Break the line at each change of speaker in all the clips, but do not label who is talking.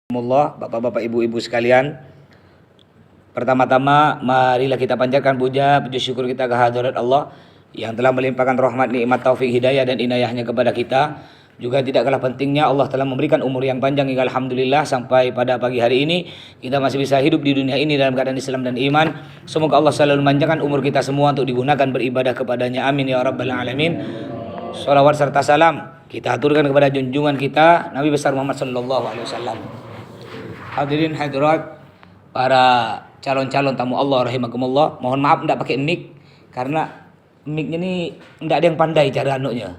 Allah, bapak-bapak, ibu-ibu sekalian. Pertama-tama marilah kita panjatkan puji syukur kita kehadirat Allah yang telah melimpahkan rahmat, nikmat, taufik, hidayah dan inayahnya kepada kita. Juga tidak kalah pentingnya Allah telah memberikan umur yang panjang hingga alhamdulillah sampai pada pagi hari ini kita masih bisa hidup di dunia ini dalam keadaan Islam dan iman. Semoga Allah selalu memanjangkan umur kita semua untuk digunakan beribadah kepadanya. Amin ya rabbal alamin. Shalawat serta salam kita aturkan kepada junjungan kita Nabi besar Muhammad sallallahu alaihi wasallam. Hadirin hadirat, para calon-calon tamu Allah rahimakumullah, mohon maaf tidak pakai mic karena micnya ini tidak ada yang pandai cara anuknya.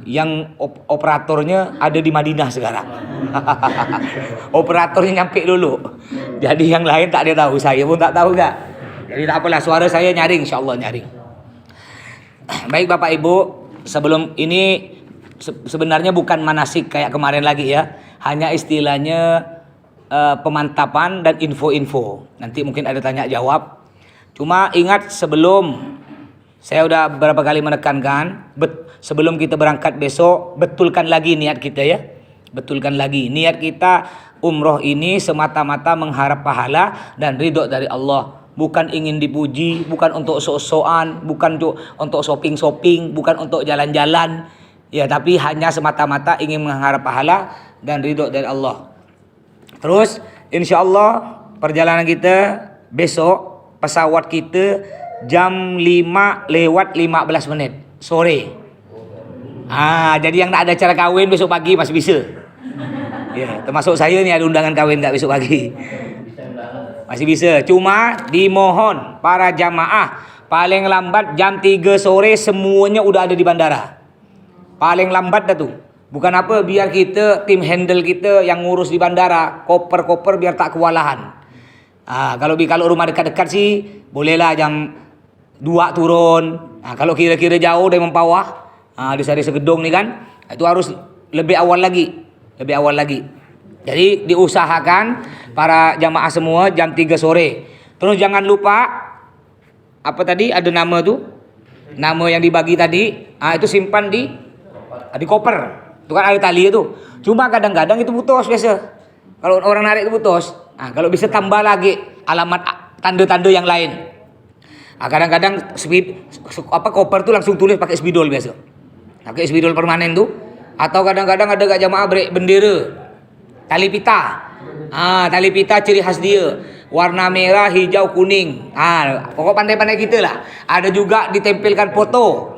Yang operatornya ada di Madinah sekarang. Operatornya nyampe dulu. Jadi yang lain tak ada tahu, saya pun tak tahu enggak. Jadi tak apalah, suara saya nyaring, insyaallah nyaring. Baik Bapak Ibu, sebelum ini sebenarnya bukan manasik kayak kemarin lagi ya. Hanya istilahnya pemantapan dan info-info. Nanti mungkin ada tanya jawab. Cuma ingat, sebelum saya udah beberapa kali menekankan, sebelum kita berangkat besok, betulkan lagi niat kita ya. Betulkan lagi niat kita. Umroh ini semata-mata mengharap pahala dan ridho dari Allah. Bukan ingin dipuji, bukan untuk sok-sokan, bukan untuk shopping-shopping, bukan untuk jalan-jalan. Ya, tapi hanya semata-mata ingin mengharap pahala dan ridho dari Allah. Terus insya Allah perjalanan kita besok, pesawat kita jam 5 lewat 15 menit sore. Jadi yang tak ada acara kawin besok pagi masih bisa. Ya, termasuk saya nih ada undangan kawin tak besok pagi. Masih bisa. Cuma dimohon para jamaah paling lambat jam 3 sore semuanya udah ada di bandara. Paling lambat dah tuh. Bukan apa, biar kita, tim handle kita yang ngurus di bandara, koper-koper biar tak kewalahan. Kalau rumah dekat-dekat sih, bolehlah jam 2 turun. Kalau kira-kira jauh dari Mempawah, di Sari Segedung nih kan, itu harus lebih awal lagi. Jadi diusahakan para jamaah semua jam 3 sore. Terus jangan lupa, apa tadi ada nama tuh? Nama yang dibagi tadi, itu simpan di koper. Itu kan ada tali itu. Cuma kadang-kadang itu putus biasa. Kalau orang narik itu putus. Kalau bisa tambah lagi alamat tanda-tanda yang lain. Kadang-kadang koper tuh langsung tulis pakai spidol biasa. Pakai spidol permanen tuh. Atau kadang-kadang ada gak jamaah bendera. Tali pita. Tali pita ciri khas dia. Warna merah, hijau, kuning. Pokok pandai-pandai kita lah. Ada juga ditempelkan foto.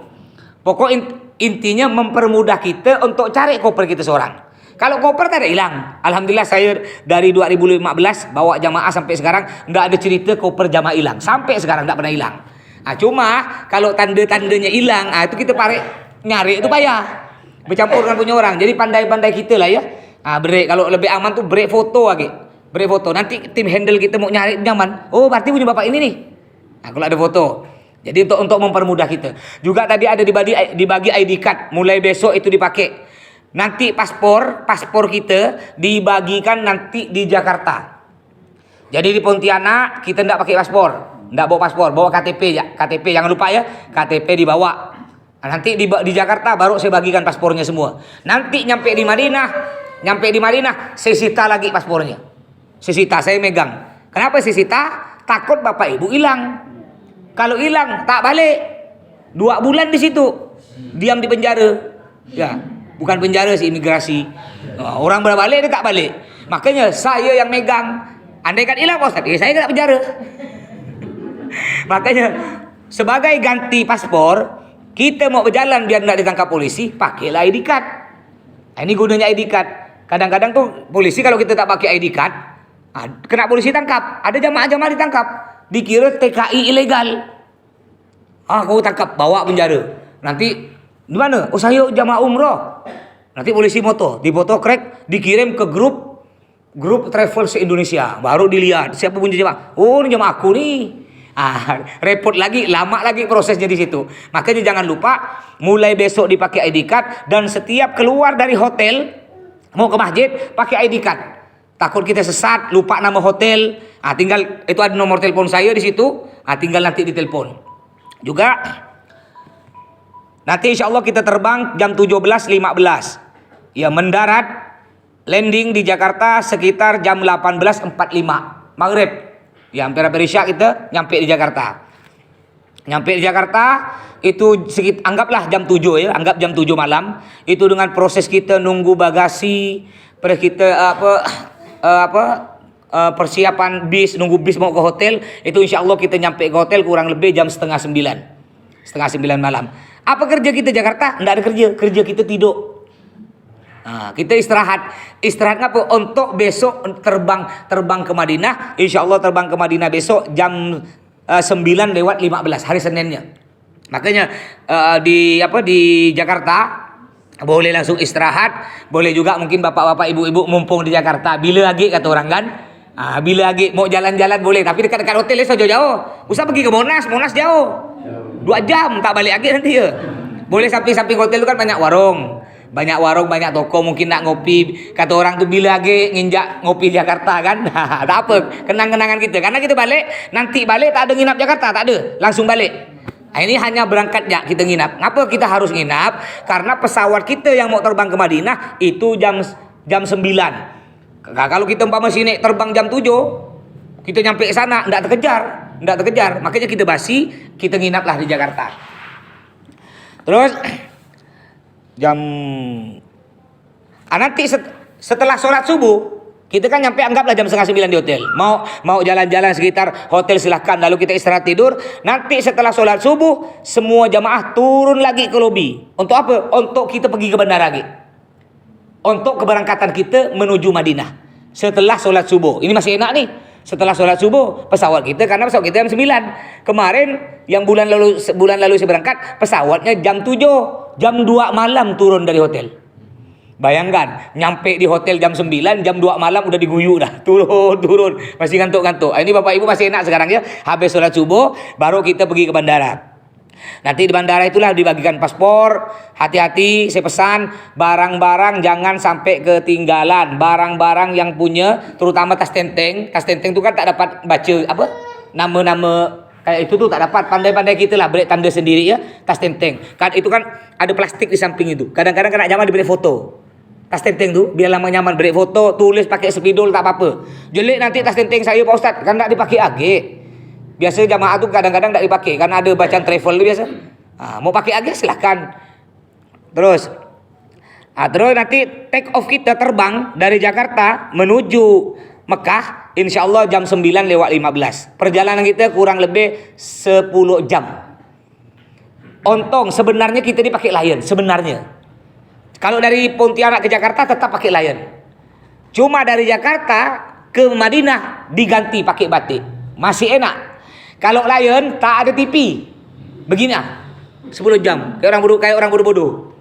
Pokok intinya mempermudah kita untuk cari koper kita seorang. Kalau koper tak ada hilang. Alhamdulillah saya dari 2015 bawa jamaah sampai sekarang nggak ada cerita koper jamaah hilang. Sampai sekarang nggak pernah hilang. Cuma kalau tanda-tandanya hilang, itu kita nyari itu payah. Bercampur dengan punya orang. Jadi pandai-pandai kita lah ya. Break, kalau lebih aman tuh break foto lagi. Break foto. Nanti tim handle kita mau nyari nyaman. Oh, berarti punya bapak ini nih. Kalau ada foto. Jadi untuk mempermudah kita. Juga tadi ada dibagi ID card. Mulai besok itu dipakai. Nanti paspor kita dibagikan nanti di Jakarta. Jadi di Pontianak kita tidak pakai paspor. Tidak bawa paspor, bawa KTP ya. KTP jangan lupa ya. KTP dibawa. Nanti di Jakarta baru saya bagikan paspornya semua. Nanti nyampe di Madinah, saya sita lagi paspornya. Saya megang. Kenapa saya sita? Takut bapak ibu hilang. Kalau hilang tak balik 2 bulan di situ, diam di penjara. Ya, bukan penjara sih, imigrasi. Orang berbalik dia tak balik. Makanya saya yang megang. Andai kan hilang Pak Ustaz, saya kena penjara. Makanya sebagai ganti paspor, kita mau berjalan biar tidak ditangkap polisi, pakailah ID card. Ini gunanya ID card. Kadang-kadang tuh polisi kalau kita tak pakai ID card, kena polisi tangkap. Ada jamaah-jamaah ditangkap. Dikira TKI ilegal. Kau tangkap, bawa penjara. Nanti di mana? Oh, saya jamaah umroh. Nanti polisi dipoto crack, dikirim ke grup travel se-Indonesia. Baru dilihat siapa punya jamaah. Oh, ini jamaah aku nih. Repot lagi, lama lagi prosesnya di situ. Makanya jangan lupa mulai besok dipakai ID card dan setiap keluar dari hotel mau ke masjid pakai ID card. Takut kita sesat, lupa nama hotel. Tinggal itu ada nomor telepon saya di situ. Tinggal nanti ditelepon. Juga nanti insya Allah kita terbang jam 17.15. Ya, mendarat landing di Jakarta sekitar jam 18.45 maghrib. Ya, hampir-hampir isya kita nyampe di Jakarta. Nyampe di Jakarta itu anggaplah jam 7 ya, anggap jam 7 malam. Itu dengan proses kita nunggu bagasi, kita persiapan bis, nunggu bis mau ke hotel, itu insya Allah kita nyampe ke hotel kurang lebih jam setengah 9 malam. Apa kerja kita Jakarta? Nggak ada kerja kita tidur. Nah, kita istirahat ngapa? Untuk besok terbang ke Madinah. Insya Allah terbang ke Madinah besok jam 9:15 hari Seninnya. Makanya di Jakarta boleh langsung istirahat, boleh juga mungkin bapak-bapak ibu-ibu mumpung di Jakarta. Bila lagi kata orang kan, bila lagi mau jalan-jalan boleh, tapi dekat-dekat hotel ya jauh-jauh. Usah pergi ke Monas jauh. 2 jam tak balik lagi nanti ya. Boleh samping-samping hotel itu kan banyak warung, banyak toko, mungkin nak ngopi. Kata orang tuh bila lagi nginjak ngopi di Jakarta kan. Tak apa, kenang-kenangan kita. Karena kita nanti balik tak ada nginap Jakarta, tak ada, langsung balik. Ini hanya berangkatnya kita nginap. Ngapa kita harus nginap? Karena pesawat kita yang mau terbang ke Madinah itu jam 9. Kalau kita umpama sini terbang jam 7, kita nyampe ke sana enggak terkejar. Makanya kita basi, kita nginaplah di Jakarta. Terus nanti setelah sholat subuh kita kan nyampe anggaplah jam 8:30 di hotel. Mau jalan-jalan sekitar hotel silahkan. Lalu kita istirahat tidur. Nanti setelah sholat subuh semua jamaah turun lagi ke lobi. Untuk apa? Untuk kita pergi ke bandara lagi. Untuk keberangkatan kita menuju Madinah setelah sholat subuh. Ini masih enak nih. Setelah sholat subuh pesawat kita, karena pesawat kita jam 9. Kemarin yang bulan lalu saya berangkat pesawatnya jam 7, jam 2 malam turun dari hotel. Bayangkan, nyampe di hotel jam 9, jam 2 malam udah diguyu dah. Turun. Masih ngantuk-ngantuk. Ini Bapak Ibu masih enak sekarang ya. Habis sholat subuh, baru kita pergi ke bandara. Nanti di bandara itulah dibagikan paspor. Hati-hati, saya pesan, barang-barang jangan sampai ketinggalan. Barang-barang yang punya, terutama tas tenteng. Tas tenteng itu kan tak dapat baca, nama-nama kayak itu tuh tak dapat. Pandai-pandai kita lah beri tanda sendiri ya, tas tenteng. Kan itu kan ada plastik di samping itu. Kadang-kadang kena zaman diberi foto. Tas tenteng tu biar lama nyaman, beri foto, tulis pakai spidol tak apa-apa. Jelek nanti tas tenteng saya Pak Ustaz, kan tak dipakai lagi. Biasa jamaah tu kadang-kadang tak dipakai, karena ada bacaan travel tu biasa. Mau pakai lagi silahkan. Terus nanti take off kita terbang dari Jakarta menuju Mekah, insya Allah jam 9:15. Perjalanan kita kurang lebih 10 jam. Ontong sebenarnya kita dipakai Lion sebenarnya. Kalau dari Pontianak ke Jakarta tetap pakai Lion. Cuma dari Jakarta ke Madinah diganti pakai batik. Masih enak. Kalau Lion tak ada TV. Begini 10 jam. Kayak orang bodoh-bodoh.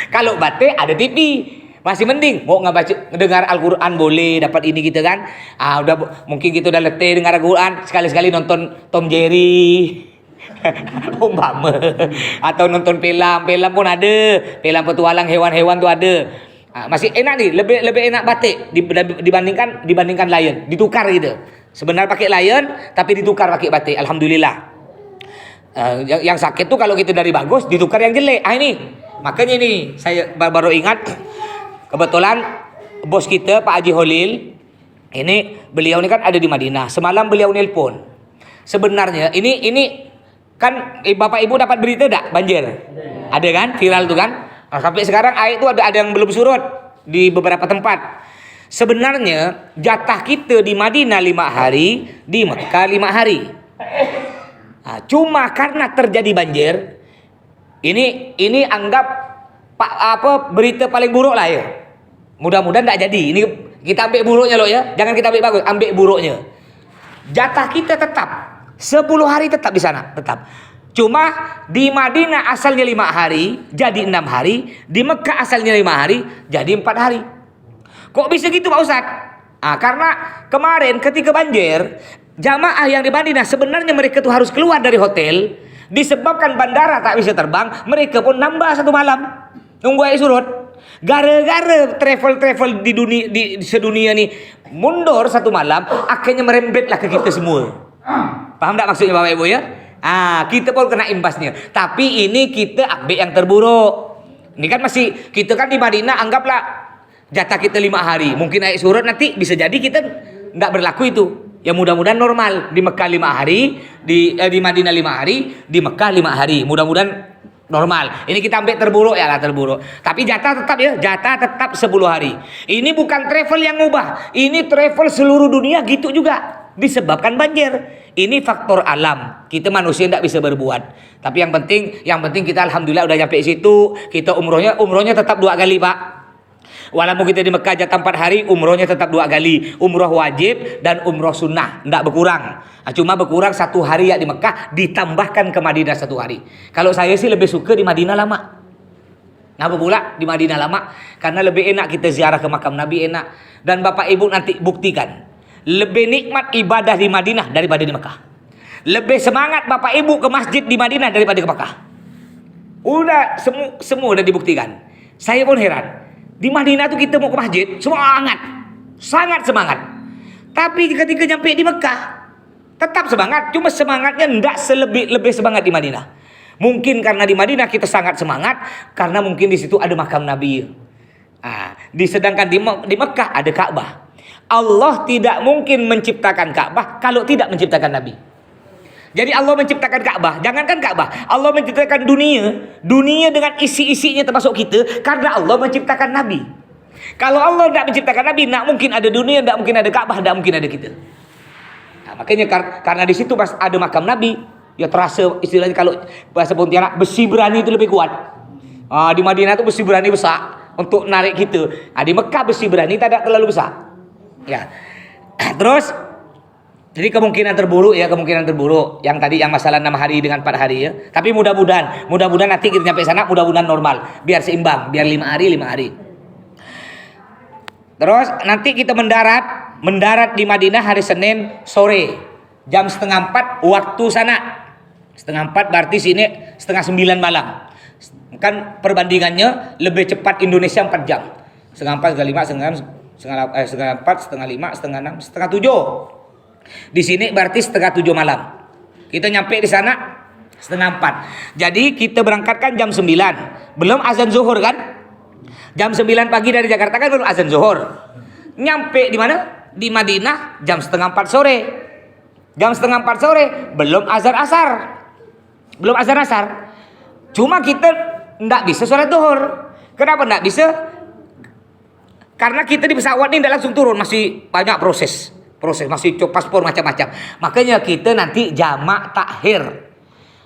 Kalau batik ada TV. Masih mending. Mau dengar Al-Quran boleh, dapat ini kita kan. Mungkin kita udah letih dengar Al-Quran. Sekali-sekali nonton Tom Jerry. Umpama atau nonton film pun ada, film petualang hewan-hewan tu ada. Masih enak nih, lebih enak batik dibandingkan Lion. Ditukar gitu. Sebenarnya pakai Lion tapi ditukar pakai batik. Alhamdulillah. Yang sakit tuh kalau kita dari bagus ditukar yang jelek. Ini makanya ini saya baru ingat, kebetulan bos kita Pak Haji Holil beliau ini kan ada di Madinah. Semalam beliau nelpon. Sebenarnya ini kan Bapak Ibu dapat berita tak banjir? Ada kan? Viral tuh kan? Sampai sekarang air itu ada yang belum surut di beberapa tempat. Sebenarnya jatah kita di Madinah 5 hari, di Mekah 5 hari. Cuma karena terjadi banjir, ini anggap berita paling buruk lah ya. Mudah-mudahan tak jadi. Ini kita ambil buruknya loh ya. Jangan kita ambil bagus, ambil buruknya. Jatah kita tetap 10 hari tetap di sana, tetap. Cuma di Madinah asalnya 5 hari, jadi 6 hari. Di Mekah asalnya 5 hari, jadi 4 hari. Kok bisa gitu Pak Ustaz? Karena kemarin ketika banjir, jamaah yang di Madinah sebenarnya mereka tuh harus keluar dari hotel. Disebabkan bandara tak bisa terbang, mereka pun nambah 1 malam. Nunggu air surut. Gara-gara travel di sedunia nih mundur 1 malam, akhirnya merembetlah ke kita semua. Paham tak maksudnya Bapak Ibu ya? Kita pun kena imbasnya. Tapi ini kita ambil yang terburuk. Ini kan masih, kita kan di Madinah anggaplah Jatah kita 5 hari. Mungkin naik surut nanti bisa jadi kita nggak berlaku itu. Ya mudah-mudahan normal. Di Mekah 5 hari, di Madinah 5 hari, di Mekah 5 hari. Mudah-mudahan normal. Ini kita ambil terburuk ya lah, terburuk. Tapi jatah tetap ya, jatah tetap 10 hari. Ini bukan travel yang ngubah. Ini travel seluruh dunia gitu juga. Disebabkan banjir. Ini faktor alam. Kita manusia tidak bisa berbuat. Tapi yang penting kita alhamdulillah udah nyampe situ. Kita umrohnya tetap 2 kali, Pak. Walaupun kita di Mekah jatah 4 hari, umrohnya tetap 2 kali. Umroh wajib dan umroh sunnah, tidak berkurang. Cuma berkurang 1 hari ya di Mekah, ditambahkan ke Madinah 1 hari. Kalau saya sih lebih suka di Madinah lama. Kenapa pula di Madinah lama? Karena lebih enak kita ziarah ke makam Nabi, enak. Dan Bapak Ibu nanti buktikan, lebih nikmat ibadah di Madinah daripada di Mekah. Lebih semangat Bapak Ibu ke masjid di Madinah daripada ke Mekah. Udah semua udah dibuktikan. Saya pun heran. Di Madinah tuh kita mau ke masjid semangat, sangat semangat. Tapi ketika nyampe di Mekah tetap semangat, cuma semangatnya enggak lebih semangat di Madinah. Mungkin karena di Madinah kita sangat semangat karena mungkin di situ ada makam Nabi. Sedangkan di Mekah ada Ka'bah. Allah tidak mungkin menciptakan Ka'bah kalau tidak menciptakan Nabi. Jadi Allah menciptakan Ka'bah, jangankan Ka'bah, Allah menciptakan dunia dengan isi-isinya termasuk kita karena Allah menciptakan Nabi. Kalau Allah tidak menciptakan Nabi, tidak mungkin ada dunia, tidak mungkin ada Ka'bah, tidak mungkin ada kita. Makanya karena di situ pas ada makam Nabi, ya terasa istilahnya kalau bahasa Pontianak besi berani itu lebih kuat. Di Madinah itu besi berani besar untuk narik kita. Di Mekah besi berani tidak terlalu besar. Ya, terus. Jadi kemungkinan terburuk yang tadi yang masalah 6 hari dengan 4 hari ya. Tapi mudah-mudahan nanti kita nyampe sana mudah-mudahan normal, biar seimbang, biar 5 hari. Terus nanti kita mendarat di Madinah hari Senin sore jam 3:30 waktu sana. 3:30 berarti sini 8:30 malam. Kan perbandingannya lebih cepat Indonesia 4 jam. 3:30, 3:30, 4, 5, 6, 7. Di sini berarti 6:30 malam. Kita nyampe di sana 3:30. Jadi kita berangkatkan jam 9. Belum azan zuhur kan? Jam 9 pagi dari Jakarta kan belum azan zuhur. Nyampe di mana? Di Madinah jam 3:30 sore. Jam 3:30 sore belum azan asar. Cuma kita enggak bisa sholat zuhur. Kenapa enggak bisa? Karena kita di pesawat ini enggak langsung turun, masih banyak proses masih cop paspor macam-macam. Makanya kita nanti jamak takhir.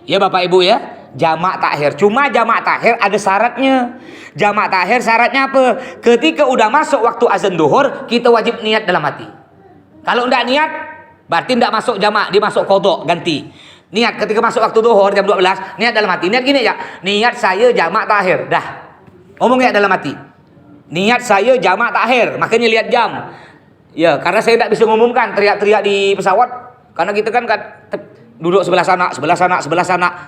Ya Bapak Ibu ya, jamak takhir. Cuma jamak takhir ada syaratnya. Jamak takhir syaratnya apa? Ketika udah masuk waktu azan duhur, kita wajib niat dalam hati. Kalau enggak niat, berarti enggak masuk jamak, dia masuk qadha, ganti. Niat ketika masuk waktu duhur jam 12, niat dalam hati. Niat gini ya, niat saya jamak takhir. Dah. Ngomong niat dalam hati. Niat saya jamak takhir, makanya lihat jam. Ya, karena saya tidak bisa mengumumkan teriak-teriak di pesawat karena kita kan duduk sebelah sana,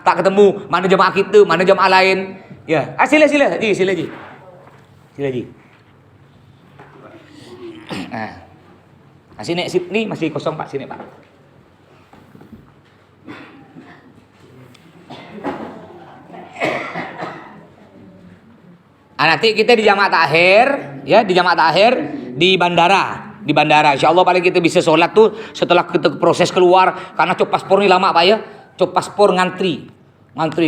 tak ketemu mana jemaah kita, mana jemaah lain. Ya, sila Ji. Nah, sini masih kosong Pak, sini Pak. Nanti kita di jamak takhir, ya, di bandara. Insyaallah paling kita bisa sholat tuh setelah kita proses keluar, karena cop paspor ini lama Pak ya. Cop paspor ngantri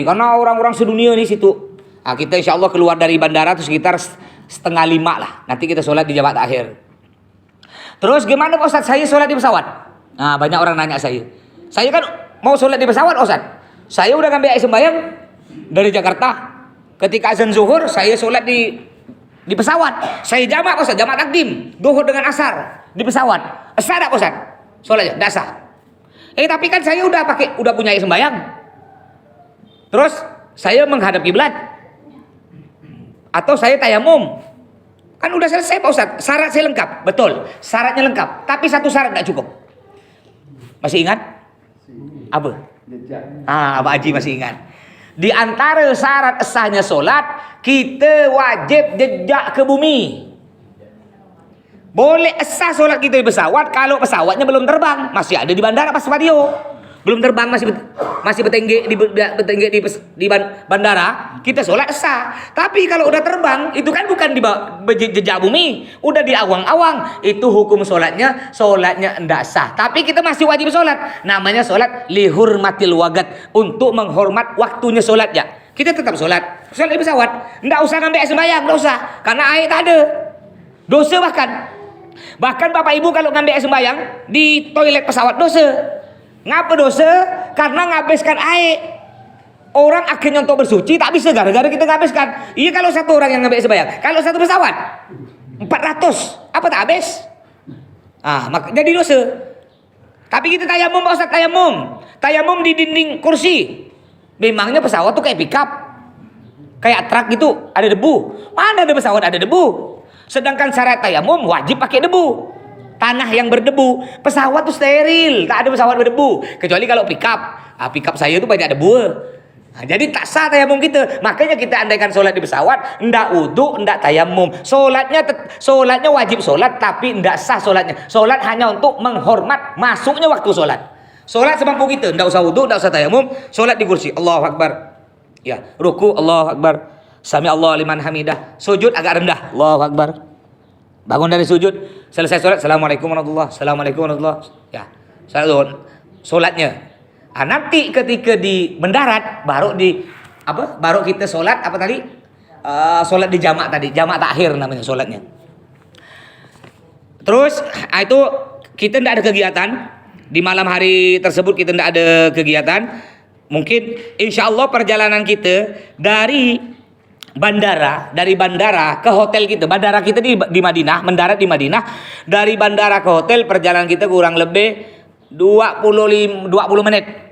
karena orang-orang sedunia di situ. Kita insyaallah keluar dari bandara tuh sekitar 4:30 lah. Nanti kita sholat di jamak takhir. Terus gimana Pak Ustaz? Saya sholat di pesawat. Banyak orang nanya saya. Saya kan mau sholat di pesawat Ustaz. Saya udah ngambil air sembahyang dari Jakarta. Ketika azan zuhur saya sholat di pesawat. Saya jamak Ustaz, jamak takdim, duhur dengan asar di pesawat. Sah tak Ustaz? Sholatnya enggak sah. Tapi kan saya udah punya air sembahyang. Terus saya menghadap kiblat. Atau saya tayamum. Kan udah selesai Pak Ustaz. Syarat saya lengkap, betul. Syaratnya lengkap, tapi satu syarat enggak cukup. Masih ingat? Apa? Pak Haji masih ingat. Di antara syarat sahnya sholat, kita wajib jejak ke bumi. Boleh sah sholat kita di pesawat kalau pesawatnya belum terbang, masih ada di bandara pas radio. belum terbang masih bertengge di bandara, kita sholat sah. Tapi kalau udah terbang, itu kan bukan di jejak bumi, udah di awang-awang, itu hukum sholatnya enggak sah. Tapi kita masih wajib sholat. Namanya sholat lihurmatil wagat, untuk menghormat waktunya sholatnya. Kita tetap sholat di pesawat, enggak usah ngambil sembahyang, enggak usah, karena air tak ada. Dosa bahkan Bapak Ibu kalau ngambil sembahyang di toilet pesawat dosa. Ngapa dosa? Karena ngabiskan air. Orang akhirnya untuk bersuci tak bisa gara-gara kita ngabiskan. Iya kalau satu orang yang ngambil sembahyang. Kalau satu pesawat 400, apa tak habis? Jadi dosa. Tapi kita tayamum, Pak Ustaz, tayamum di dinding kursi. Memangnya pesawat tuh kayak pickup, kayak truk gitu, ada debu. Mana ada pesawat ada debu? Sedangkan syarat tayamum wajib pakai debu. Tanah yang berdebu. Pesawat tuh steril, tak ada pesawat berdebu. Kecuali kalau pickup. Pickup saya tuh banyak debu. Jadi tak sah tayamum kita. Makanya kita andaikan sholat di pesawat, ndak wudu, ndak tayamum. Sholatnya wajib sholat, tapi ndak sah sholatnya. Sholat hanya untuk menghormat masuknya waktu sholat. Sholat semampu kita, ndak usah wudu, ndak usah tayamum. Sholat di kursi. Allahu Akbar. Ya, ruku Allahu Akbar. Sami Allah liman hamidah. Sujud agak rendah. Allahu Akbar. Bangun dari sujud, selesai sholat, Assalamualaikum warahmatullahi wabarakatuh. Assalamualaikum warahmatullahi wabarakatuh. Ya, sholatnya. Nanti ketika di mendarat baru kita sholat apa tadi? Sholat di jamak tadi, jamak takhir namanya sholatnya. Terus itu kita tidak ada kegiatan di malam hari tersebut, kita tidak ada kegiatan. Mungkin insya Allah perjalanan kita dari bandara ke hotel kita. Bandara kita di Madinah, mendarat di Madinah. Dari bandara ke hotel perjalanan kita kurang lebih 20 menit.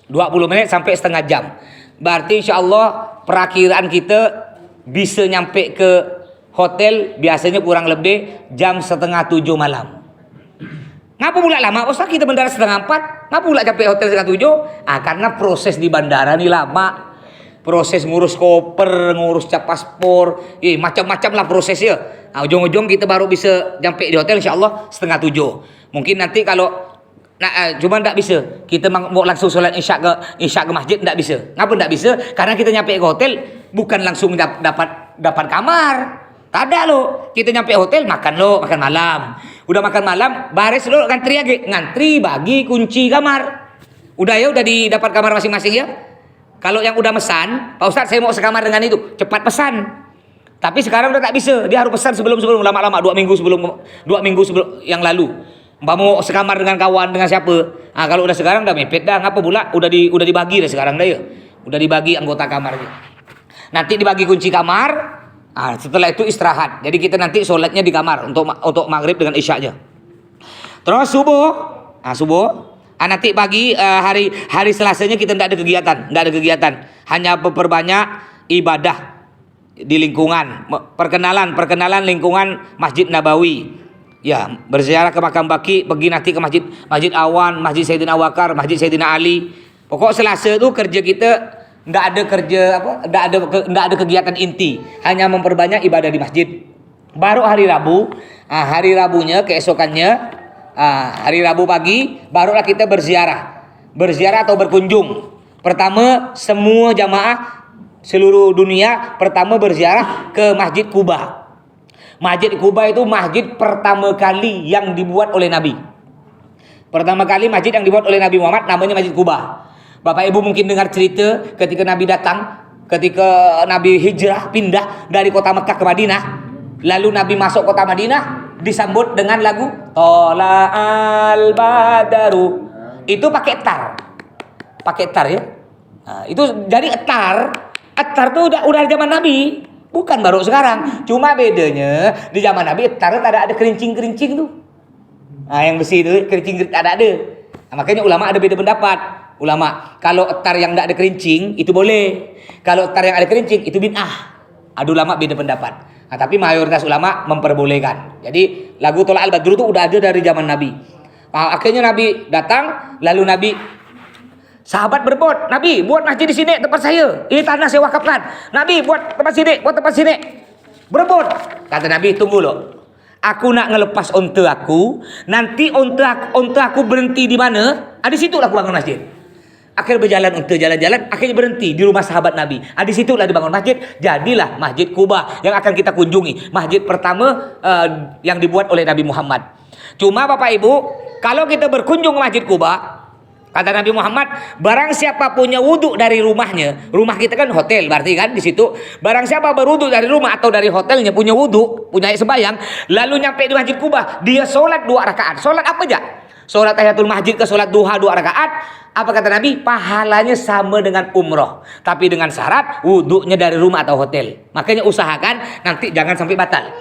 20 menit sampai setengah jam. Berarti insya Allah perakiraan kita bisa nyampe ke hotel biasanya kurang lebih jam 6:30 malam. Ngapa pula lama? Ustaz, kita mendarat 3:30. Ngapa pula sampai hotel 7:30? Karena proses di bandara ini lama. Proses ngurus koper, ngurus cap paspor, macam-macam lah prosesnya. Ujung-ujung kita baru bisa nyampe di hotel insya Allah 6:30. Mungkin nanti kalau cuma tidak bisa kita mau langsung sholat isya ke masjid, tidak bisa. Ngapa tidak bisa? Karena kita nyampe ke hotel bukan langsung dapat kamar. Tak ada lo. Kita nyampe hotel makan malam. Udah makan malam, baris lo ngantri bagi kunci kamar. Udah didapat kamar masing-masing ya. Kalau yang udah pesan, Pak Ustadz saya mau sekamar dengan itu, cepat pesan. Tapi sekarang udah tak bisa, dia harus pesan sebelum lama-lama 2 minggu sebelum yang lalu. Mau sekamar dengan kawan, dengan siapa? Kalau udah sekarang udah mepet dah, ngapa pula? Udah dibagi dah sekarang dah ya. Udah dibagi anggota kamarnya. Nanti dibagi kunci kamar. Setelah itu istirahat. Jadi kita nanti sholatnya di kamar untuk maghrib dengan isyaknya. Terus subuh. Nanti pagi hari Selasanya kita tidak ada kegiatan, hanya memperbanyak ibadah di lingkungan, perkenalan lingkungan Masjid Nabawi. Ya, berziarah ke makam Baqi, pergi nanti ke Masjid Awan, Masjid Sayyidina Abu Bakar, Masjid Sayyidina Ali. Pokok Selasa itu kerja kita tidak ada kegiatan inti, hanya memperbanyak ibadah di masjid. Baru hari Rabu, hari Rabunya keesokannya. Hari Rabu pagi barulah kita berziarah atau berkunjung. Pertama semua jamaah seluruh dunia pertama berziarah ke Masjid Quba. Masjid Quba itu masjid pertama kali yang dibuat oleh Nabi. Pertama kali masjid yang dibuat oleh Nabi Muhammad namanya Masjid Quba. Bapak Ibu mungkin dengar cerita ketika Nabi ketika Nabi hijrah pindah dari kota Mekah ke Madinah. Lalu Nabi masuk kota Madinah disambut dengan lagu Tola'al Badaru. Itu pakai tar ya. Itu jadi tar tuh udah zaman Nabi, bukan baru sekarang. Cuma bedanya di zaman Nabi tar ada kerincing tuh. Yang besi itu kerincing ada. Makanya ulama ada beda pendapat. Ulama kalau tar yang tidak ada kerincing itu boleh. Kalau tar yang ada kerincing itu bid'ah. Ada ulama beda pendapat. Tapi mayoritas ulama memperbolehkan. Jadi lagu Tola'al Badru itu udah ada dari zaman Nabi. Akhirnya Nabi datang, lalu Nabi sahabat berbot, Nabi buat masjid di sini tempat saya. Ini tanah saya wakafkan. Nabi buat tempat sini. Berebut. Kata Nabi, tunggu loh. Aku nak ngelepas onta aku. Nanti onta aku berhenti di mana? Di situ lah aku bangun masjid. Akhir berjalan untuk jalan-jalan, akhirnya berhenti di rumah sahabat Nabi. Di situlah dibangun masjid, jadilah Masjid Quba yang akan kita kunjungi. Masjid pertama yang dibuat oleh Nabi Muhammad. Cuma Bapak Ibu, kalau kita berkunjung ke Masjid Quba, kata Nabi Muhammad, barang siapa punya wudhu dari rumahnya, rumah kita kan hotel, berarti kan di situ. Barang siapa berwudhu dari rumah atau dari hotelnya punya wudhu, punya sembahyang, lalu nyampe di Masjid Quba, dia sholat 2 rakaat. Sholat apa aja? Sholat tahiyatul masjid ke sholat duha 2 rakaat. Apa kata Nabi? Pahalanya sama dengan umroh, tapi dengan syarat wudhunya dari rumah atau hotel. Makanya usahakan nanti jangan sampai batal.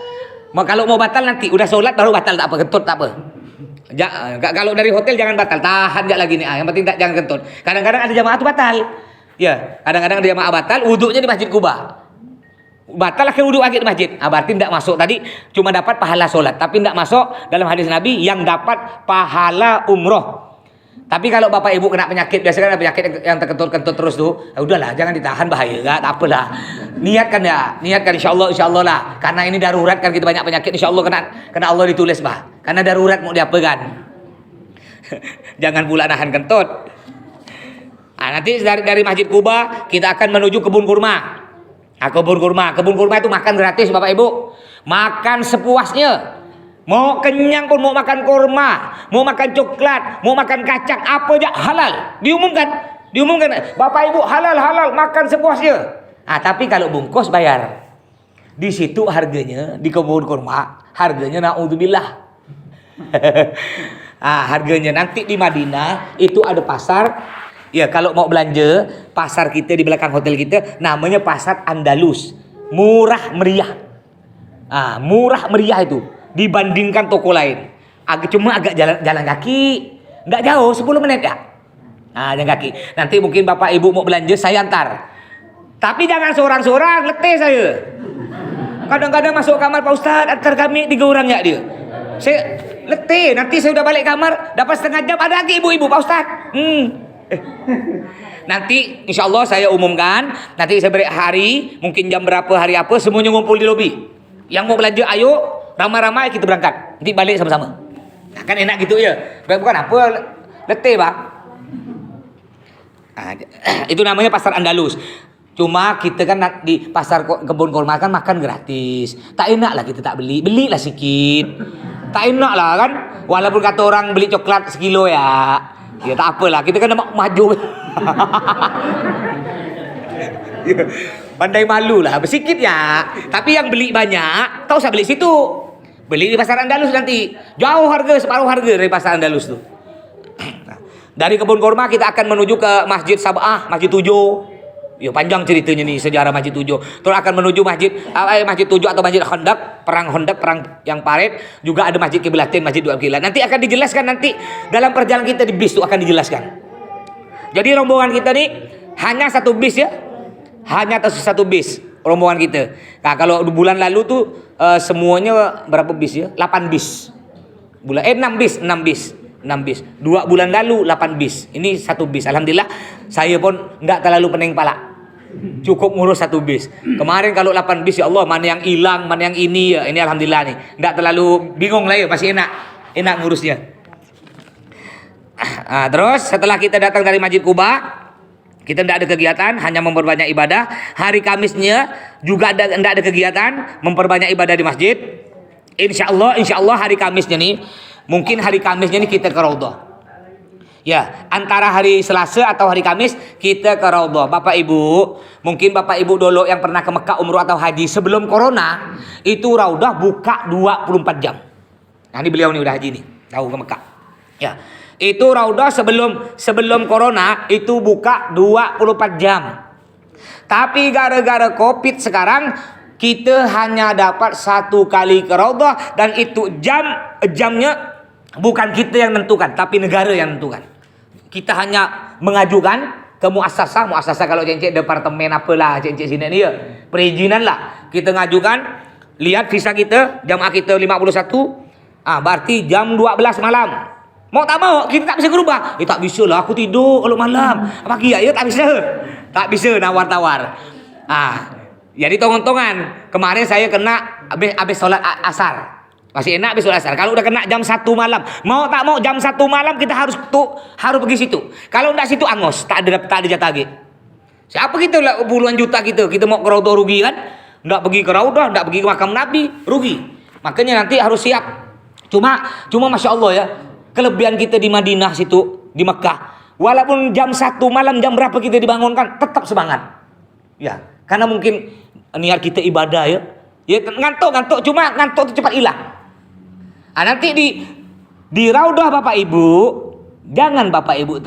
Kalau mau batal nanti udah sholat baru batal, tak apa, kentut tak apa. Kalau dari hotel jangan batal, tahan aja lagi nih. Yang penting tak jangan kentut. Kadang-kadang ada jamaah itu batal. Ya, kadang-kadang ada jamaah batal, wudhunya di Masjid Quba. Batal akhir wudhu akhir di masjid. Berarti tidak masuk tadi, cuma dapat pahala sholat, tapi tidak masuk dalam hadis Nabi yang dapat pahala umroh. Tapi kalau Bapak Ibu kena penyakit, biasanya kan penyakit yang terkentut-kentut terus tuh, udahlah jangan ditahan, bahaya enggak, tak apalah. Niatkan ya, niatkan insyaallah lah. Karena ini darurat kan, kita banyak penyakit, insyaallah kena Allah ditulis bah. Karena darurat mau diapa kan. Jangan pula nahan kentut. Nanti dari Masjid Quba kita akan menuju kebun kurma. Kebun kurma itu makan gratis Bapak Ibu. Makan sepuasnya. Mau kenyang pun, mau makan kurma, mau makan coklat, mau makan kacang, apa aja halal. Diumumkan. Bapak Ibu halal, makan sepuasnya. Tapi kalau bungkus bayar. Di situ harganya, di kebun kurma, harganya naudzubillah. Harganya nanti di Madinah itu ada pasar. Ya, kalau mau belanja, pasar kita di belakang hotel kita namanya Pasar Andalus. Murah meriah. Murah meriah itu dibandingkan toko lain. Cuma agak jalan kaki, nggak jauh, 10 menit ya. Jalan kaki. Nanti mungkin Bapak Ibu mau belanja, saya antar. Tapi jangan seorang-seorang, letih saya. Kadang-kadang masuk kamar, Pak Ustadz, antar kami 3 orang ya dia. Saya letih, nanti saya udah balik kamar, dapat setengah jam, ada lagi ibu-ibu, Pak Ustadz. Nanti insya Allah saya umumkan, nanti saya beri hari, mungkin jam berapa, hari apa, semuanya ngumpul di lobi. Yang mau belanja, ayo, ramai-ramai kita berangkat, nanti balik sama-sama. Kan enak gitu ya, bukan apa, letih bang. Itu namanya Pasar Andalus. Cuma kita kan di pasar kebun kurma kan makan gratis. Tak enak lah kita tak belilah sikit. Tak enak lah kan, walaupun kata orang beli coklat sekilo ya. Ya tak apalah, kita kan nak maju. Pandai malu lah, bersikit ya. Tapi yang beli banyak, tak usah beli situ. Beli di Pasar Andalus nanti. Jauh harga, separuh harga dari Pasar Andalus tuh. Dari kebun kurma kita akan menuju ke Masjid Sab'ah, Masjid 7. Ya panjang ceritanya nih sejarah Masjid 7. Terus akan menuju Masjid 7 atau Masjid Khandaq, perang yang Paret. Juga ada Masjid Kiblatin, Masjid Dua Kiblat. Nanti akan dijelaskan nanti dalam perjalanan kita di bis itu akan dijelaskan. Jadi rombongan kita nih hanya satu bis ya. Hanya satu bis rombongan kita. Nah, kalau bulan lalu tuh semuanya berapa bis ya? 8 bis. 6 bis. 2 bulan lalu 8 bis. Ini satu bis. Alhamdulillah saya pun enggak terlalu pening pala. Cukup ngurus satu bis. Kemarin kalau 8 bis ya Allah, mana yang hilang, mana yang ini ya. Ini alhamdulillah nih. Enggak terlalu bingung lah ya, masih enak ngurusnya. Terus setelah kita datang dari Masjid Quba, kita tidak ada kegiatan, hanya memperbanyak ibadah. Hari Kamisnya juga tidak ada kegiatan, memperbanyak ibadah di masjid. Insya Allah hari Kamisnya nih, mungkin hari Kamisnya nih kita ke Raudhah. Ya, antara hari Selasa atau hari Kamis kita ke Raudhah. Bapak Ibu, mungkin Bapak Ibu dulu yang pernah ke Mekah umroh atau haji sebelum corona, itu Raudhah buka 24 jam. Nah, ini beliau nih udah haji nih, tahu ke Mekah. Ya. Itu Raudhah sebelum corona itu buka 24 jam. Tapi gara-gara Covid sekarang kita hanya dapat 1 kali ke Raudhah, dan itu jamnya bukan kita yang menentukan, tapi negara yang menentukan. Kita hanya mengajukan ke muasasah kalau cincin departemen apalah cincin sini ni ya. Perizinan lah. Kita ngajukan, lihat visa kita, jamaah kita 51. Berarti jam 12 malam. Mau tak mau, kita tak bisa berubah. Tak bisa lah, aku tidur kalau malam. Pagi ya, tak bisa. Tak bisa nawar-tawar. Jadi tongan-tongan. Kemarin saya kena habis solat asar. Masih enak besok asar. Kalau udah kena jam 1 malam, mau tak mau jam 1 malam kita harus pergi situ. Kalau enggak situ angus, tak ada jatah lagi. Siapa kita lah puluhan juta kita mau ke Raudhah rugi kan? Enggak pergi ke Raudhah, enggak pergi ke makam Nabi, rugi. Makanya nanti harus siap. Cuma Masya Allah ya, kelebihan kita di Madinah situ, di Mekah. Walaupun jam 1 malam, jam berapa kita dibangunkan, tetap semangat. Ya, karena mungkin niat kita ibadah ya. Ya ngantuk, cuma ngantuk itu cepat hilang. Nanti di Raudhah Bapak Ibu, jangan Bapak Ibu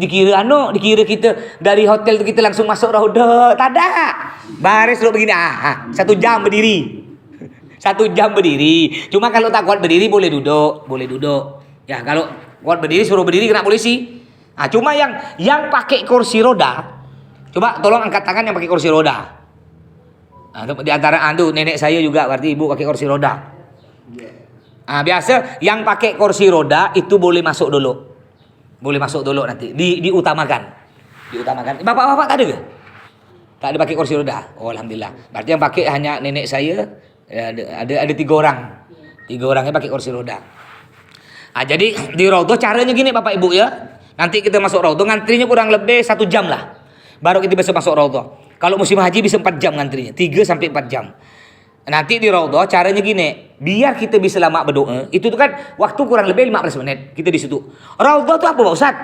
dikira kita dari hotel itu kita langsung masuk Raudhah. Tak ada. Baris dulu begini, 1 jam berdiri. 1 jam berdiri. Cuma kalau tak kuat berdiri boleh duduk. Ya, kalau kuat berdiri suruh berdiri kena polisi. Cuma yang pakai kursi roda, coba tolong angkat tangan yang pakai kursi roda. Di antara nenek saya juga berarti ibu pakai kursi roda. Biasa yang pakai kursi roda itu boleh masuk dulu. Nanti diutamakan. Bapak-bapak tak ada ke? Tak ada pakai kursi roda. Oh, alhamdulillah. Berarti yang pakai hanya nenek saya. Ada 3 orang. 3 orangnya pakai kursi roda. Jadi di Raudhah caranya gini Bapak Ibu ya. Nanti kita masuk Raudhah ngantrinya kurang lebih 1 jam lah. Baru kita bisa masuk Raudhah. Kalau musim haji bisa 4 jam ngantrinya, 3 sampai 4 jam. Nanti di Raudhah caranya gini, biar kita bisa lama berdoa. Itu tuh kan waktu kurang lebih 15 menit kita di situ. Raudhah itu apa Pak Ustaz?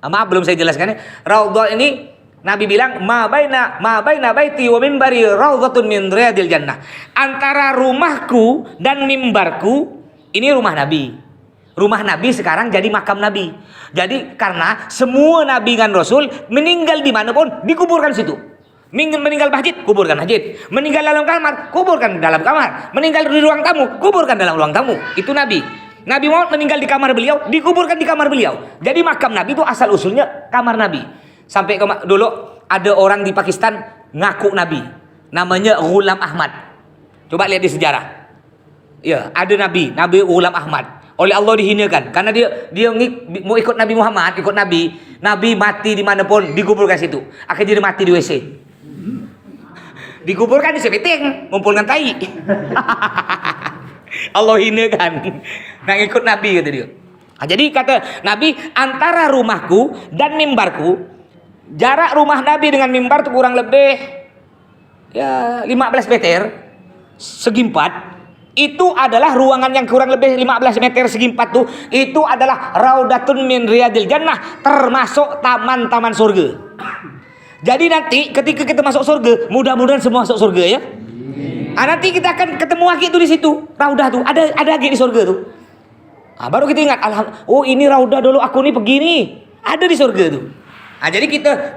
Maaf belum saya jelaskan ya. Raudhah ini Nabi bilang ma baina baiti wa mimbari raudhatun min riyadil jannah. Antara rumahku dan mimbarku ini rumah Nabi. Rumah Nabi sekarang jadi makam Nabi. Jadi karena semua Nabi dan Rasul meninggal dimanapun dikuburkan situ. Meninggal masjid, kuburkan masjid. Meninggal dalam kamar, kuburkan dalam kamar. Meninggal di ruang tamu, kuburkan dalam ruang tamu. Itu Nabi. Nabi Muhammad meninggal di kamar beliau, dikuburkan di kamar beliau. Jadi makam Nabi itu asal usulnya kamar Nabi. Sampai dulu ada orang di Pakistan ngaku Nabi. Namanya Ghulam Ahmad. Coba lihat di sejarah. Ya, ada Nabi Ghulam Ahmad. Oleh Allah dihinakan karena dia mau ikut Nabi Muhammad, ikut Nabi mati dimanapun dikuburkan situ. Akhirnya dia mati di WC. Dikuburkan di sepeting, ngumpulkan tai. Allah hinakan. Nak ikut Nabi kata dia. Jadi kata Nabi, antara rumahku dan mimbarku, jarak rumah Nabi dengan mimbar itu kurang lebih ya 15 meter segi 4. Itu adalah ruangan yang kurang lebih 15 meter segi 4 tuh. Itu adalah Raudhatun min Riyadil Jannah, termasuk taman-taman surga. Jadi nanti ketika kita masuk surga, mudah-mudahan semua masuk surga ya. Nanti kita akan ketemu lagi tuh di situ, Raudhah tuh. Ada lagi di surga tuh. Baru kita ingat, oh ini Raudhah dulu aku nih begini. Ada di surga tuh. Jadi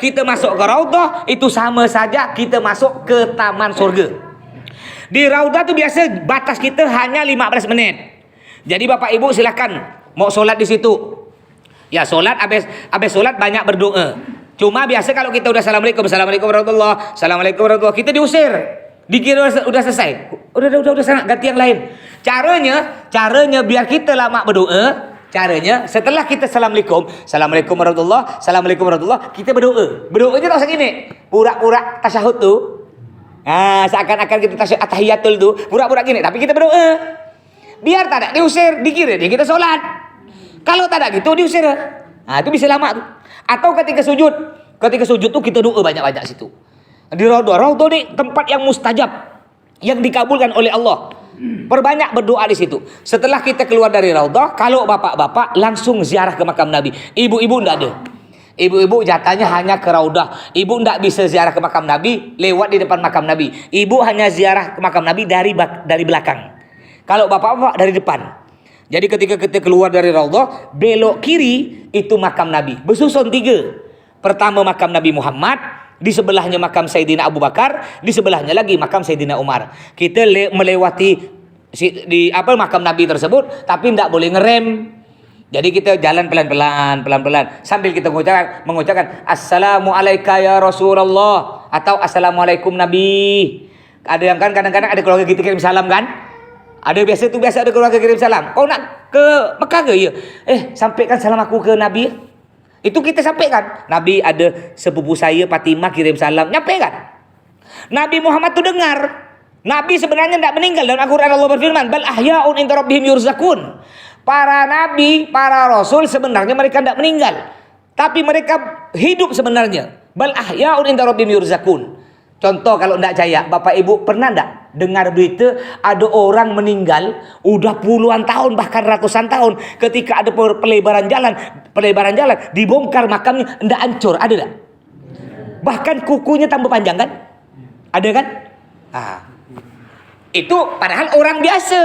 kita masuk ke Raudhah itu sama saja kita masuk ke taman surga. Di Raudhah tuh biasa batas kita hanya 15 menit. Jadi Bapak Ibu silakan mau sholat di situ. Ya sholat, habis sholat banyak berdoa. Cuma biasa kalau kita udah assalamualaikum warahmatullahi, kita diusir. Dikira udah selesai. Udah sana ganti yang lain. Caranya biar kita lama berdoa. Caranya setelah kita assalamualaikum warahmatullahi, kita berdoa. Berdoanya tak usah gini. Pura-pura tasyahud tuh. Seakan-akan kita tahiyatul tuh, pura-pura gini, tapi kita berdoa. Biar tak ada diusir, dikira dia kita sholat. Kalau tak ada gitu diusir. Itu bisa lama tuh. Atau ketika sujud tuh kita doa banyak-banyak situ. Di Raudhah ini tempat yang mustajab, yang dikabulkan oleh Allah. Perbanyak berdoa di situ. Setelah kita keluar dari Raudhah, kalau bapak-bapak langsung ziarah ke makam Nabi. Ibu-ibu enggak ada. Ibu-ibu jatahnya hanya ke Raudhah. Ibu enggak bisa ziarah ke makam Nabi lewat di depan makam Nabi. Ibu hanya ziarah ke makam Nabi dari belakang. Kalau bapak-bapak dari depan. Jadi ketika kita keluar dari Raudhah, belok kiri itu makam Nabi. Bersusun 3. Pertama makam Nabi Muhammad, di sebelahnya makam Sayyidina Abu Bakar, di sebelahnya lagi makam Sayyidina Umar. Kita melewati makam Nabi tersebut, tapi tidak boleh ngerem. Jadi kita jalan pelan-pelan sambil kita mengucapkan Assalamualaikum ya Rasulullah atau Assalamualaikum Nabi. Ada yang kan kadang-kadang ada keluarga kita kirim salam kan? Ada biasa ada keluarga kirim salam. Oh nak ke Mekah ke ya? Sampaikan salam aku ke Nabi. Itu kita sampaikan. Nabi ada sepupu saya Fatimah kirim salam. Nyampe kan? Nabi Muhammad tuh dengar. Nabi sebenarnya tidak meninggal. Dalam Al-Quran Allah berfirman, bal ahya'un inda rabbihim yurzakun. Para nabi, para rasul sebenarnya mereka tidak meninggal, tapi mereka hidup sebenarnya. Bal ahya'un inda rabbihim yurzakun. Contoh kalau tidak percaya, Bapak Ibu pernah tidak dengar berita ada orang meninggal udah puluhan tahun bahkan ratusan tahun, ketika ada pelebaran jalan dibongkar makamnya tidak hancur, ada tidak? Bahkan kukunya tambah panjang kan? Ada kan? Itu padahal orang biasa,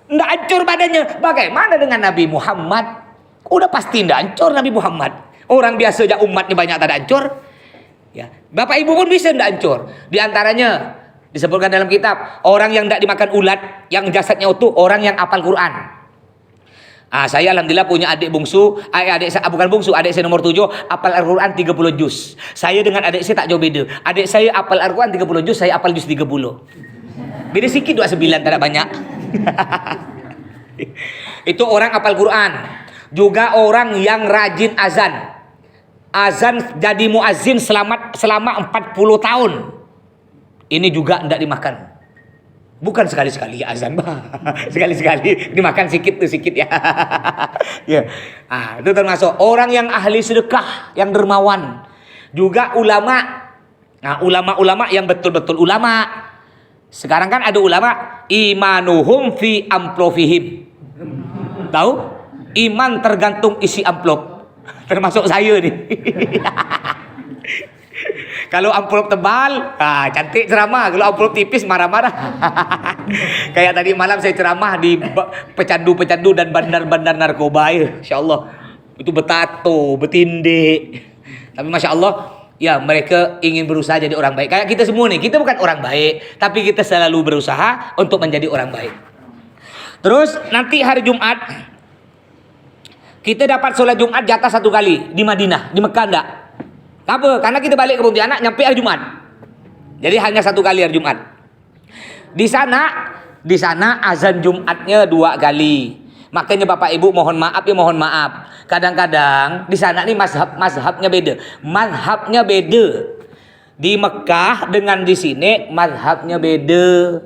tidak hancur badannya. Bagaimana dengan Nabi Muhammad? Udah pasti tidak hancur Nabi Muhammad. Orang biasa aja umatnya banyak tak hancur. Ya, Bapak Ibu pun bisa tidak hancur. Di antaranya disebutkan dalam kitab, orang yang tidak dimakan ulat, yang jasadnya utuh, orang yang hafal Quran. Saya alhamdulillah punya adik bungsu, adik saya nomor 7, hafal Al-Quran 30 juz. Saya dengan adik saya tak jauh beda. Adik saya hafal Al-Quran 30 juz, saya hafal juz 30. Beda sikit 29, tak ada banyak. Itu orang hafal Quran. Juga orang yang rajin azan. Azan jadi muazzin selama 40 tahun. Ini juga tidak dimakan. Bukan sekali-sekali azan, sekali-sekali dimakan sikit ya. Ya. Itu termasuk orang yang ahli sedekah, yang dermawan. Juga ulama. Ulama-ulama yang betul-betul ulama. Sekarang kan ada ulama imanuhum fi amplofihim. Tahu? Iman tergantung isi amplop. Termasuk saya nih. Kalau amplop tebal, cantik ceramah. Kalau amplop tipis, marah-marah. Kayak tadi malam saya ceramah di pecandu-pecandu dan bandar-bandar narkoba. Insya Allah itu betato, betinde. Tapi Masya Allah, ya mereka ingin berusaha jadi orang baik. Kayak kita semua nih, kita bukan orang baik, tapi kita selalu berusaha untuk menjadi orang baik. Terus nanti hari Jumat, kita dapat sholat Jumat jatah 1 kali di Madinah, di Mekah enggak. Kenapa? Karena kita balik ke Pontianak nyampe hari Jumat. Jadi hanya 1 kali hari Jumat. Di sana azan Jumatnya 2 kali. Makanya Bapak Ibu mohon maaf. Kadang-kadang di sana nih mazhabnya beda. Mazhabnya beda. Di Mekah dengan di sini mazhabnya beda.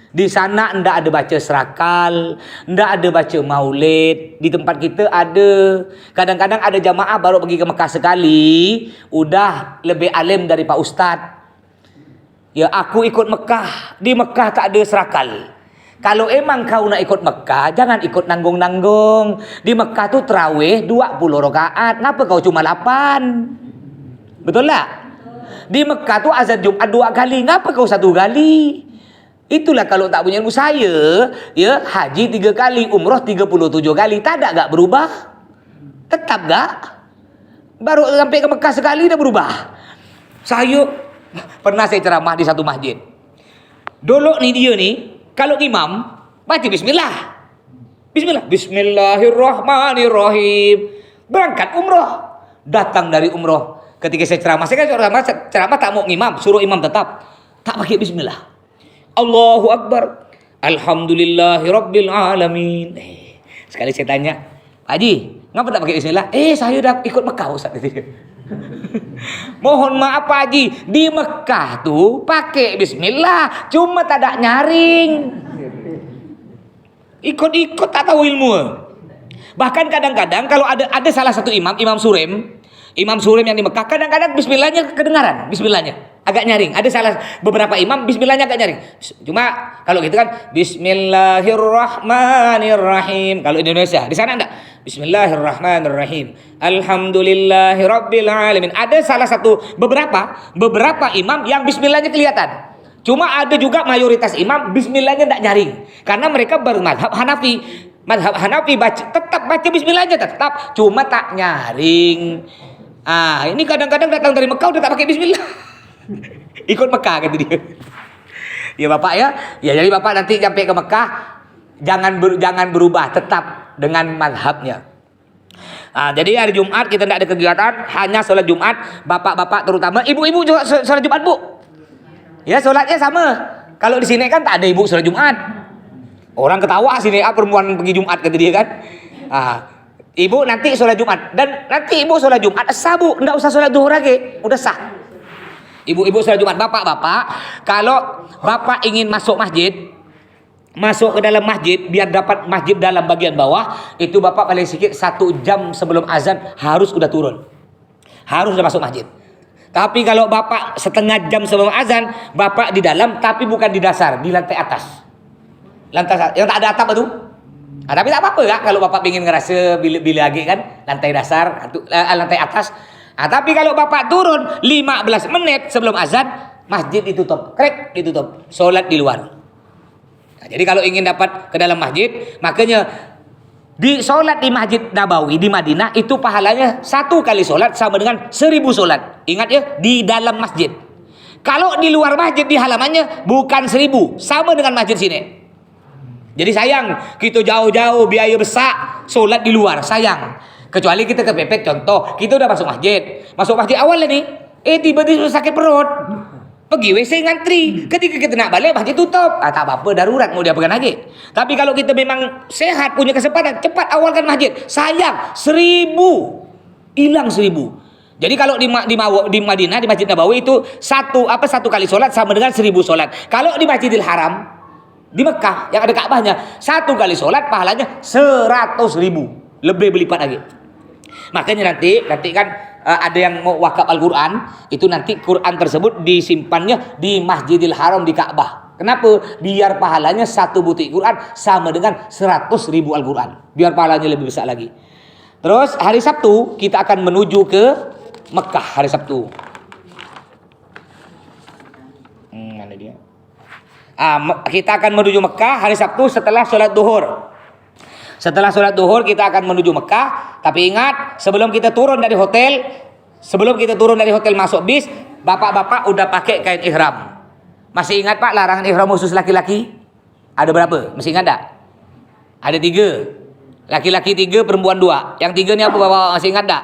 Di sana ndak ada baca serakal, ndak ada baca maulid. Di tempat kita ada. Kadang-kadang ada jamaah baru pergi ke Mekah sekali, udah lebih alim dari Pak Ustadz. Ya aku ikut Mekah, di Mekah tak ada serakal. Kalau emang kau nak ikut Mekah, jangan ikut nanggung-nanggung. Di Mekah tuh terawih 20 rakaat. Kenapa kau cuma 8? Betul tak? Di Mekah tuh azan Jumat 2 kali. Kenapa kau 1 kali? Itulah kalau tak punya ilmu saya, ya haji 3 kali, umroh 37 kali, tak ada gak berubah? Tetap gak? Baru sampai ke Mekah sekali dah berubah. Pernah saya ceramah di satu masjid. Dulu nih dia nih, kalau imam baca bismillah. Bismillahirrahmanirrahim. Berangkat umroh. Datang dari umroh. Ketika saya ceramah tak mau ngimam, suruh imam tetap. Tak pakai bismillah. Allahu Akbar. Alhamdulillahi Rabbil Alamin. Sekali saya tanya, Pak Haji, ngapa tak pakai bismillah? Saya dah ikut Mekah Ustaz. Mohon maaf Pak Haji, di Mekah tuh pakai bismillah, cuma tak ada nyaring. Ikut-ikut tak tahu ilmu. Bahkan kadang-kadang kalau ada salah satu imam Surem yang di Mekah, kadang-kadang bismillahnya kedengaran, bismillahnya agak nyaring. Ada salah beberapa imam bismillahnya agak nyaring. Cuma kalau gitu kan Bismillahirrahmanirrahim. Kalau Indonesia, di sana enggak. Bismillahirrahmanirrahim. Alhamdulillahirabbil alamin. Ada salah satu beberapa imam yang bismillahnya kelihatan. Cuma ada juga mayoritas imam bismillahnya enggak nyaring. Karena mereka bermadzhab Hanafi. Mazhab Hanafi tetap baca bismillahnya tetap, cuma tak nyaring. Ini kadang-kadang datang dari Mekah udah tak pakai bismillah. Ikut Mekah kata dia. Ya Bapak ya. Ya jadi Bapak nanti sampai ke Mekah jangan berubah, tetap dengan mazhabnya. Jadi hari Jumat kita tidak ada kegiatan, hanya sholat Jumat. Bapak-bapak terutama, ibu-ibu juga sholat Jumat, Bu. Ya sholatnya sama. Kalau di sini kan tak ada ibu sholat Jumat. Orang ketawa sini, perempuan pergi Jumat kata dia kan. Ibu nanti sholat Jumat. Dan nanti ibu sholat Jumat sah Bu, enggak usah sholat duhur lagi, udah sah. Ibu-ibu sholat Jumat, bapak-bapak, kalau bapak ingin masuk masjid, masuk ke dalam masjid biar dapat masjid dalam bagian bawah, itu bapak paling sedikit 1 jam sebelum azan harus udah turun, harus udah masuk masjid. Tapi kalau bapak setengah jam sebelum azan, bapak di dalam tapi bukan di dasar, di lantai atas, lantai yang tak ada atap itu. Tapi tak apa-apa ya kalau bapak ingin ngerasa bila lagi kan lantai dasar, lantai atas. Tapi kalau bapak turun 15 menit sebelum azan, masjid ditutup, krek ditutup, sholat di luar. Jadi kalau ingin dapat ke dalam masjid, makanya di sholat di Masjid Nabawi di Madinah itu pahalanya 1 kali sholat sama dengan 1000 sholat. Ingat ya, di dalam masjid. Kalau di luar masjid di halamannya bukan 1000, sama dengan masjid sini. Jadi sayang kita jauh-jauh biaya besar sholat di luar, sayang. Kecuali kita kepepet, contoh kita udah masuk masjid awal nih, tiba-tiba sakit perut, pergi WC ngantri, ketika kita nak balik masjid tutup, tak apa-apa, darurat mau diapakan lagi. Tapi kalau kita memang sehat, punya kesempatan, cepat awalkan masjid, sayang 1000 hilang 1000. Jadi kalau di Madinah di Masjid Nabawi itu satu kali sholat sama dengan 1000 sholat. Kalau di Masjidil Haram di Mekah yang ada Ka'bahnya, 1 kali sholat pahalanya 100.000, lebih berlipat lagi. Makanya nanti kan ada yang mau wakaf Al-Quran, itu nanti Quran tersebut disimpannya di Masjidil Haram di Ka'bah. Kenapa? Biar pahalanya 1 butir Quran sama dengan 100.000 Al-Quran, biar pahalanya lebih besar lagi. Terus hari Sabtu kita akan menuju ke Mekah hari Sabtu. Mana dia? Kita akan menuju Mekah hari Sabtu setelah sholat duhur. Setelah sholat duhur kita akan menuju Mekah. Tapi ingat, sebelum kita turun dari hotel masuk bis, bapak-bapak udah pakai kain ihram. Masih ingat Pak larangan ihram khusus laki-laki? Ada berapa? Masih ingat tak? Ada 3. Laki-laki 3, perempuan 2. Yang 3 ni apa bapak masih ingat tak?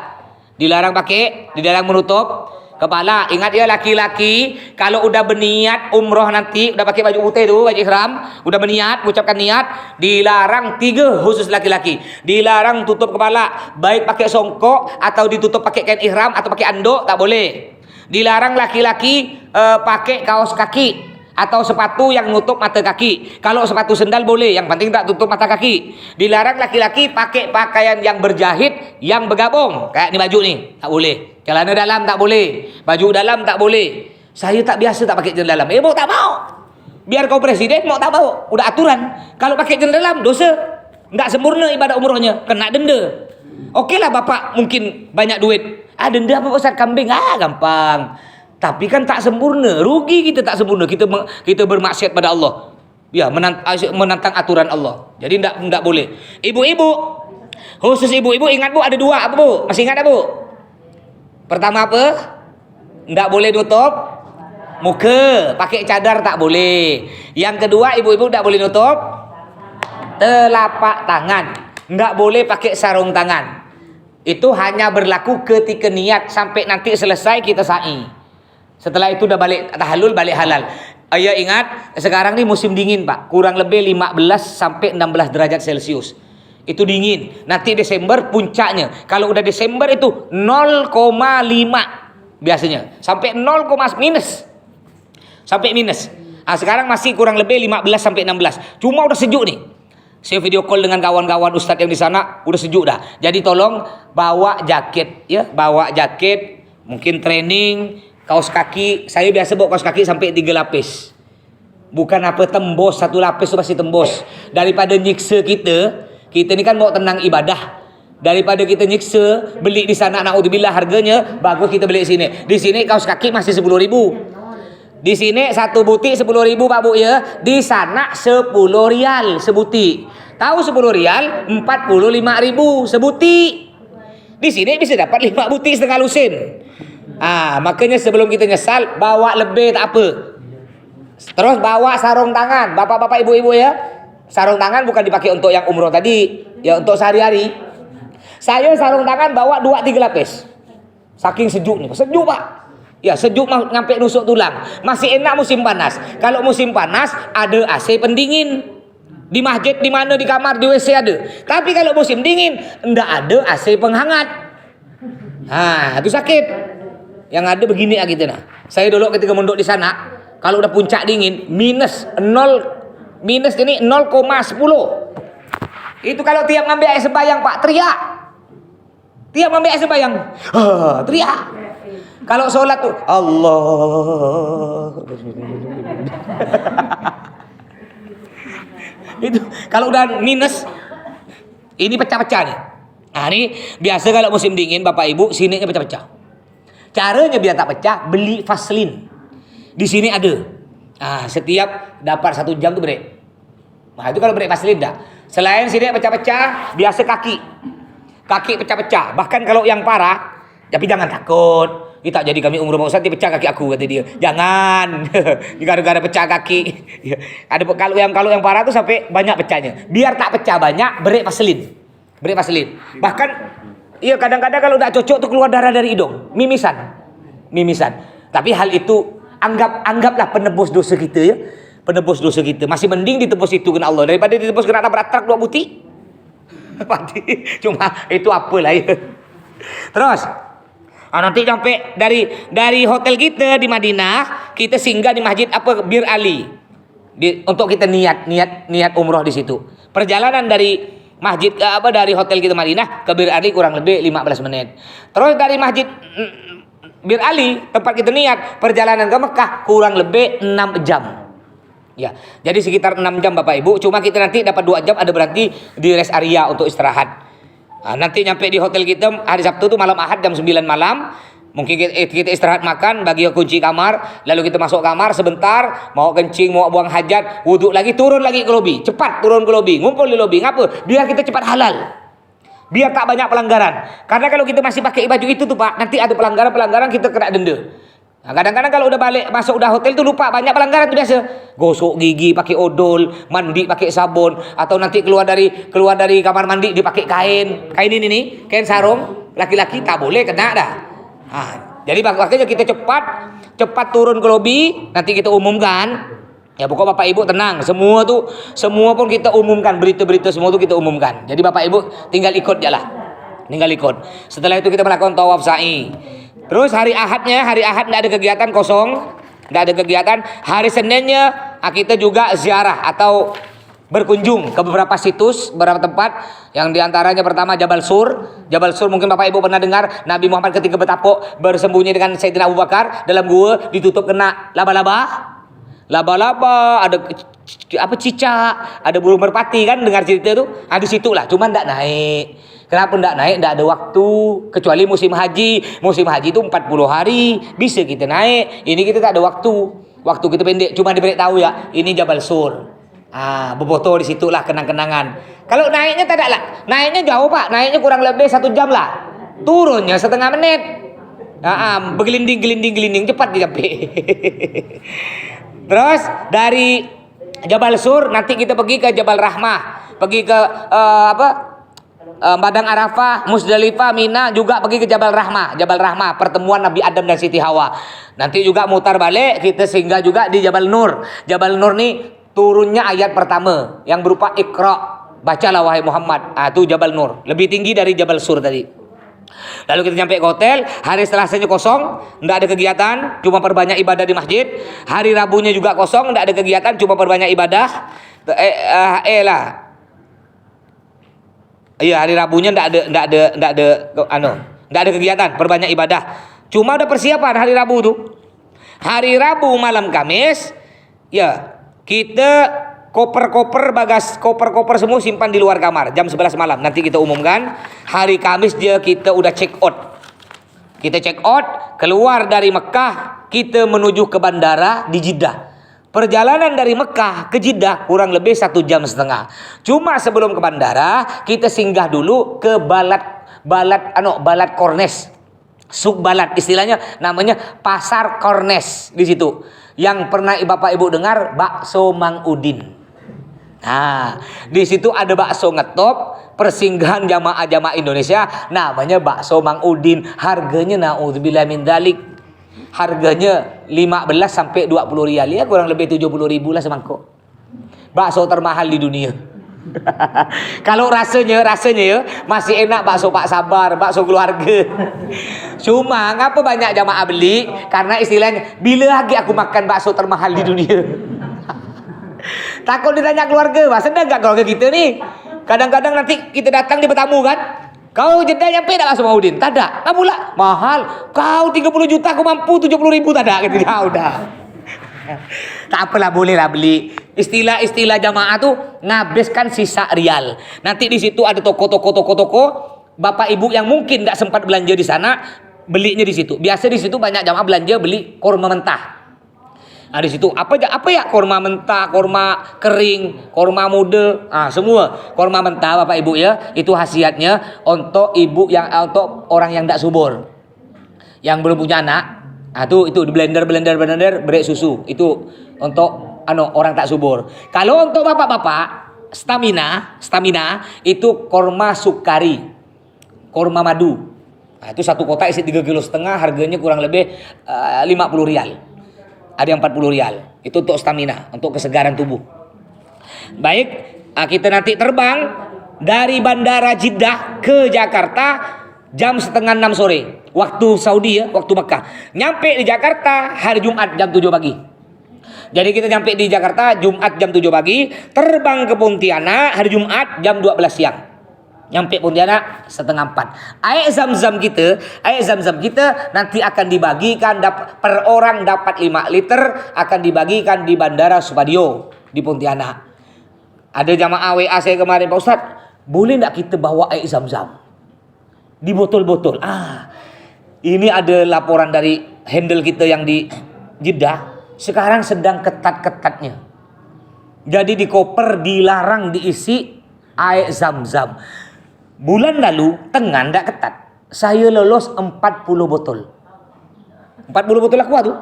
Dilarang pakai, dilarang menutup kepala. Ingat ya laki-laki kalau udah berniat umroh nanti, udah pakai baju putih tu, baju ihram, udah berniat, mengucapkan niat, dilarang 3 khusus laki-laki. Dilarang tutup kepala, baik pakai songkok atau ditutup pakai kain ihram atau pakai anduk, tak boleh. Dilarang laki-laki pakai kaos kaki atau sepatu yang nutup mata kaki. Kalau sepatu sendal boleh, yang penting tak tutup mata kaki. Dilarang laki-laki pakai pakaian yang berjahit, yang bergabung. Kayak ni baju ni, tak boleh. Celana dalam tak boleh, baju dalam tak boleh. Saya tak biasa tak pakai celana dalam. Mau tak mau. Biar kau presiden mau tak mau, udah aturan. Kalau pakai celana dalam dosa, enggak sempurna ibadah umrohnya, kena denda. Okeylah bapak mungkin banyak duit. Denda apa Ustaz? Kambing. Gampang. Tapi kan tak sempurna, rugi kita tak sempurna, kita bermaksiat pada Allah. Ya, menantang aturan Allah. Jadi enggak boleh. Ibu-ibu, khusus ibu-ibu ingat Bu, ada 2 apa Bu? Masih ingat tak Bu? Pertama apa? Enggak boleh tutup muka, pakai cadar tak boleh. Yang kedua, ibu-ibu enggak boleh tutup telapak tangan. Enggak boleh pakai sarung tangan. Itu hanya berlaku ketika niat, sampai nanti selesai kita sa'i. Setelah itu udah balik tahallul, balik halal. Ya ingat, sekarang ini musim dingin Pak, kurang lebih 15 sampai 16 derajat Celcius. Itu dingin. Nanti Desember puncaknya. Kalau udah Desember itu 0,5 biasanya. Sampai 0, minus. Sampai minus. Sekarang masih kurang lebih 15 sampai 16. Cuma udah sejuk nih. Saya video call dengan kawan-kawan ustadz yang di sana, udah sejuk dah. Jadi tolong bawa jaket ya, bawa jaket, mungkin training, kaos kaki. Saya biasa bawa kaos kaki sampai 3 lapis. Bukan apa tembus 1 lapis tu pasti tembus. Daripada nyiksa kita ni kan mau tenang ibadah. Daripada kita nyiksa, beli di sana naudzubillah harganya, bagus kita beli di sini. Di sini kaos kaki masih 10.000. Di sini 1 butik 10.000 Pak Bu ya. Di sana 10 rial sebutik. Tahu 10 rial 45.000 sebutik. Di sini bisa dapat 5 butik setengah lusin. Makanya sebelum kita nyesal, bawa lebih tak apa. Terus bawa sarung tangan, bapak-bapak ibu-ibu ya. Sarung tangan bukan dipakai untuk yang umroh tadi, ya untuk sehari-hari. Saya sarung tangan bawa 2-3 lapis. Saking sejuk nih, sejuk Pak. Ya sejuk sampai nusuk tulang. Masih enak musim panas. Kalau musim panas ada AC pendingin. Di masjid, di mana, di kamar, di WC ada. Tapi kalau musim dingin enggak ada AC penghangat. Itu sakit. Yang ada begini ya kita nah. Saya dulu ketika mondok di sana, kalau udah puncak dingin minus ini 0,10. Itu kalau tiap ngambil air sembayang Pak teriak. Tiap ngambil air sembayang, teriak. Kalau sholat tuh Allah. Itu kalau udah minus ini pecah-pecah nih. Nah ini biasa kalau musim dingin Bapak Ibu sininya pecah-pecah. Caranya biar tak pecah beli Vaseline. Di sini ada. Nah, setiap dapat 1 jam tuh break. Nah itu kalau break Vaseline dah. Selain sini pecah-pecah, biasa kaki pecah-pecah. Bahkan kalau yang parah, tapi jangan takut. Kita jadi kami umur Ustaz dia pecah kaki aku kata dia. Jangan. Gara-gara pecah kaki. Ada kalau yang parah tuh sampai banyak pecahnya. Biar tak pecah banyak, break Vaseline. Bahkan iya kadang-kadang kalau udah cocok tuh keluar darah dari hidung, mimisan. Tapi hal itu anggaplah penebus dosa kita ya. Penebus dosa kita. Masih mending ditebus itu kena Allah daripada ditebus kena tabrak truk 2 buti. Pasti. Cuma itu apalah ya. Terus nanti sampai dari hotel kita di Madinah, kita singgah di masjid Bir Ali. Untuk kita niat umroh di situ. Perjalanan dari masjid dari hotel kita Madinah ke Bir Ali kurang lebih 15 menit. Terus dari masjid Bir Ali tempat kita niat perjalanan ke Mekah kurang lebih 6 jam. Ya, jadi sekitar 6 jam Bapak Ibu. Cuma kita nanti dapat 2 jam ada berarti di rest area untuk istirahat. Nah, nanti nyampe di hotel kita hari Sabtu tuh malam Ahad jam 9 malam. Mungkin kita istirahat makan, bagi kunci kamar, lalu kita masuk kamar sebentar, mau kencing, mau buang hajat, wudhu lagi, turun lagi ke lobi. Cepat turun ke lobi, ngumpul di lobi. Ngapa? Biar kita cepat halal. Biar tak banyak pelanggaran. Karena kalau kita masih pakai baju itu tuh Pak, nanti ada pelanggaran kita kena denda. Nah, kadang-kadang kalau udah balik masuk udah hotel tuh lupa banyak pelanggaran tuh biasa. Gosok gigi pakai odol, mandi pakai sabun, atau nanti keluar dari kamar mandi dipakai kain ini nih, kain sarung laki-laki tak boleh kena dah. Nah, jadi makanya kita cepat turun ke lobi, nanti kita umumkan. Ya pokok Bapak Ibu tenang, semua pun kita umumkan, berita-berita semua itu kita umumkan. Jadi Bapak Ibu tinggal ikut aja lah. Setelah itu kita melakukan tawaf sa'i. Terus hari Ahad enggak ada kegiatan, kosong, enggak ada kegiatan. Hari Seninnya kita juga ziarah atau berkunjung ke beberapa situs, beberapa tempat, yang diantaranya pertama Jabal Sur. Jabal Sur mungkin Bapak Ibu pernah dengar, Nabi Muhammad ketika bertapuk bersembunyi dengan Sayyidina Abu Bakar dalam gua, ditutup kena laba-laba, ada cicak, ada burung merpati kan, dengar cerita itu. Di situlah, cuma enggak naik. Kenapa enggak naik? Enggak ada waktu, kecuali musim haji. Musim haji itu 40 hari, bisa kita naik. Ini kita tak ada waktu. Waktu kita pendek, cuma diberitahu ya, ini Jabal Sur. Berfoto di situlah kenang-kenangan. Kalau naiknya tak ada lah. Naiknya jauh Pak, naiknya kurang lebih 1 jam lah. Turunnya setengah menit. Bergelinding cepat sampai. Terus dari Jabal Sur nanti kita pergi ke Jabal Rahmah, pergi ke Padang Arafah, Musdalifah, Mina, juga pergi ke Jabal Rahmah, pertemuan Nabi Adam dan Siti Hawa. Nanti juga mutar balik, kita singgah juga di Jabal Nur. Jabal Nur nih turunnya ayat pertama yang berupa Iqra, bacalah wahai Muhammad. Itu Jabal Nur, lebih tinggi dari Jabal Sur tadi. Lalu kita sampai ke hotel. Hari Selasanya kosong, enggak ada kegiatan, cuma perbanyak ibadah di masjid. Hari Rabunya juga kosong, enggak ada kegiatan, cuma perbanyak ibadah. Iya, hari Rabunya enggak ada kegiatan, perbanyak ibadah. Cuma ada persiapan hari Rabu tuh. Hari Rabu malam Kamis, ya, kita koper semua simpan di luar kamar jam 11 malam. Nanti kita umumkan. Hari Kamis kita udah check out. Kita check out, keluar dari Mekah, kita menuju ke bandara di Jeddah. Perjalanan dari Mekah ke Jeddah kurang lebih 1,5 jam. Cuma sebelum ke bandara, kita singgah dulu ke Balat Kornes. Suk Balat, istilahnya namanya Pasar Kornes di situ. Yang pernah Bapak Ibu dengar bakso Mang Udin. Nah, di situ ada bakso ngetop, persinggahan jamaah Indonesia, namanya bakso Mang Udin. Harganya naudzubillah min dzalik. Harganya 15 sampai 20 rial ya, kurang lebih 70 ribu lah semangkuk. Bakso termahal di dunia. Kalau rasanya ya masih enak bakso Pak Sabar, bakso keluarga. Cuma ngapa banyak jamaah beli? Karena istilahnya, bila lagi aku makan bakso termahal di dunia. Takut ditanya keluarga, wah sedang gak keluarga kita nih? Kadang-kadang nanti kita datang di bertamu kan, kau Jeddah nyampe tak langsung Maudin? Tak ada. Kamu lah mahal. Kau 30 juta, aku mampu 70 ribu tak ada. Gitu. Ya udah. Tak apalah, boleh lah beli. Istilah jamaah tuh ngabiskan sisa rial. Nanti di situ ada toko. Bapak ibu yang mungkin tidak sempat belanja di sana, belinya di situ. Biasa di situ banyak jamaah belanja beli korma mentah. Nah di situ apa ya, korma mentah, korma kering, korma muda, semua korma mentah Bapak Ibu ya, itu khasiatnya untuk ibu untuk orang yang tidak subur, yang belum punya anak. Nah itu di blender beri susu, itu untuk orang tak subur. Kalau untuk bapak-bapak stamina itu korma sukari, korma madu. Nah, itu satu kotak isi 3,5 kilo, harganya kurang lebih 50 rial. Ada yang 40 rial. Itu untuk stamina, untuk kesegaran tubuh. Baik, kita nanti terbang dari Bandara Jeddah ke Jakarta jam setengah 6 sore. Waktu Saudi ya, waktu Mekah. Nyampe di Jakarta hari Jumat jam 7 pagi. Jadi kita nyampe di Jakarta Jumat jam 7 pagi. Terbang ke Pontianak hari Jumat jam 12 siang. Nyampe Pontianak setengah 4. Air zam-zam kita nanti akan dibagikan per orang dapat 5 liter, akan dibagikan di Bandara Supadio di Pontianak. Ada jamaah WA saya kemarin, Pak Ustadz, boleh enggak kita bawa air zam-zam di botol-botol? Ini ada laporan dari handle kita yang di Jeddah, sekarang sedang ketat-ketatnya. Jadi di koper dilarang diisi air zam-zam. Bulan lalu tengah ndak ketat, saya lolos 40 botol. 40 botol aqua tuh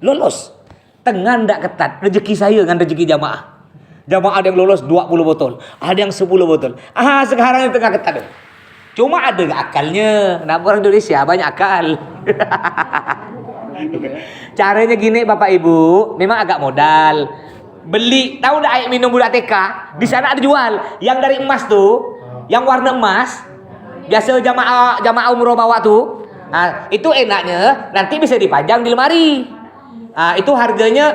lolos. Tengah ndak ketat, rezeki saya dengan rezeki jamaah. Jamaah ada yang lolos 20 botol, ada yang 10 botol. Sekarang yang tengah ketat. Cuma ada akalnya. Nah, orang Indonesia banyak akal. Caranya gini Bapak Ibu, memang agak modal. Beli, tahu enggak air minum Budak TK? Di sana ada jual yang dari emas tuh. Yang warna emas, biasa jamaah umroh bawa tuh. Nah, itu enaknya nanti bisa dipajang di lemari. Itu harganya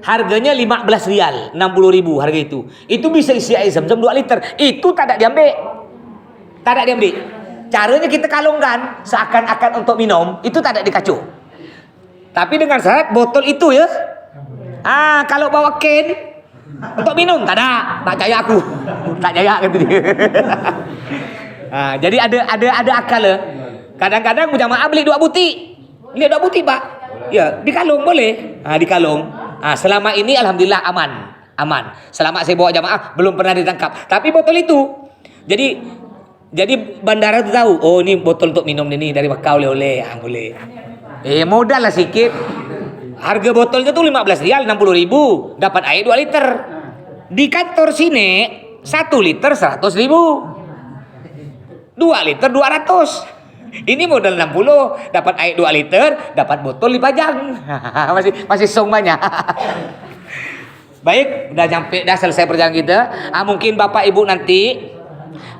15 rial, 60 ribu harga itu. Itu bisa isi air zam-zam 2 liter. Itu tak ada diambil. Caranya kita kalungkan seakan-akan untuk minum, itu tak ada dikacu. Tapi dengan syarat botol itu ya. Kalau bawa can untuk minum tak ada, tak jaya aku. Tak jaya gitu dia. Jadi ada akal ya. Kadang-kadang jamaah beli 2 butik. Beli 2 butik, Pak. Ya, dikalung boleh. Dikalung. Selama ini alhamdulillah aman. Selama saya bawa jamaah belum pernah ditangkap. Tapi botol itu. Jadi bandara itu tahu, oh ini botol untuk minum ini dari Mekah oleh-oleh. Boleh. Modal lah sedikit. Harga botolnya tuh 15 rial, 60 ribu. Dapat air 2 liter. Di kantor sini 1 liter 100 ribu. 2 liter 200. Ini modal 60, dapat air 2 liter, dapat botol dipajang. masih song banyak. Baik, udah selesai perjalanan kita. Mungkin Bapak Ibu nanti